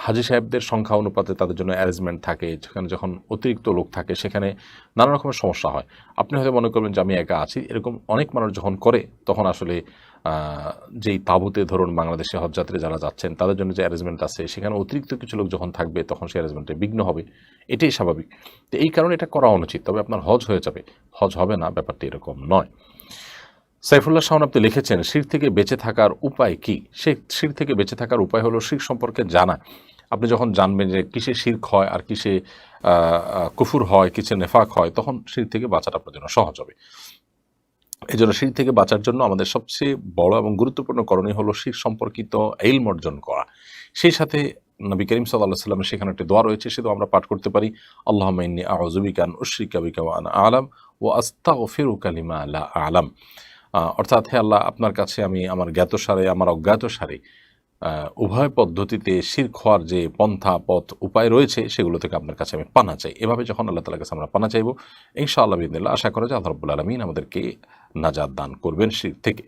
হাজি সাহেবদের সংখ্যা অনুপাতে তাদের জন্য অ্যারেঞ্জমেন্ট থাকে, সেখানে যখন অতিরিক্ত লোক থাকে সেখানে নানা রকমের সমস্যা হয়। আপনি হয়তো মনে করবেন যে আমি একা আছি, এরকম অনেক মানুষ যখন করে তখন আসলে যেই তাঁবুতে ধরুন বাংলাদেশে হজযাত্রী যারা যাচ্ছেন তাদের জন্য যে অ্যারেঞ্জমেন্ট আছে, সেখানে অতিরিক্ত কিছু লোক যখন থাকবে তখন সেই অ্যারেঞ্জমেন্টে বিঘ্ন হবে। এটাই স্বাভাবিক। তো এই কারণে এটা করা অনুচিত। তবে আপনার হজ হয়ে যাবে, হজ হবে না, ব্যাপারটি এরকম নয়। সাইফুল্লাহ শাওন আপনি লিখেছেন, শিরক থেকে বেঁচে থাকার উপায় কি? শিরক থেকে বেঁচে থাকার উপায় হলো শিরক সম্পর্কে জানা। আপনি যখন জানবেন যে কিসে শিরক হয় আর কিসে কুফুর হয়, কিসে নেফাক হয়, তখন শিরক থেকে বাঁচাটা আপনার জন্য সহজ হবে। এই জন্য শিরক থেকে বাঁচার জন্য আমাদের সবচেয়ে বড় এবং গুরুত্বপূর্ণ করণীয় হলো শিরক সম্পর্কিত ইলম অর্জন করা। সেই সাথে নবী করিম সাল্লাল্লাহু আলাইহি ওয়াসাল্লামের সেখানে একটি দোয়া রয়েছে, সে দোয়া আমরা পাঠ করতে পারি। আল্লাহুম্মা ইন্নী আউযু বিকা আন উশরিকা বিকা ওয়া আনা আ'লাম ওয়া আস্তাগফিরুকা লিমা লা আ'লাম। অর্থাৎ, হে আল্লাহ, আপনার কাছে আমি আমার জ্ঞাতসারে, আমার অজ্ঞাতসারে উভয় পদ্ধতিতে শিরক হওয়ার যে পন্থা পথ উপায় রয়েছে সেগুলো থেকে আপনার কাছে আমি পানা চাই। এভাবে যখন আল্লাহ তাআলার কাছে আমরা পানা চাইব, ইনশাআল্লাহ বিইذনিল্লাহ, আশা করা যায় আল্লাহ রাব্বুল আলামিন আমাদেরকে নাজাত দান করবেন শিরক থেকে।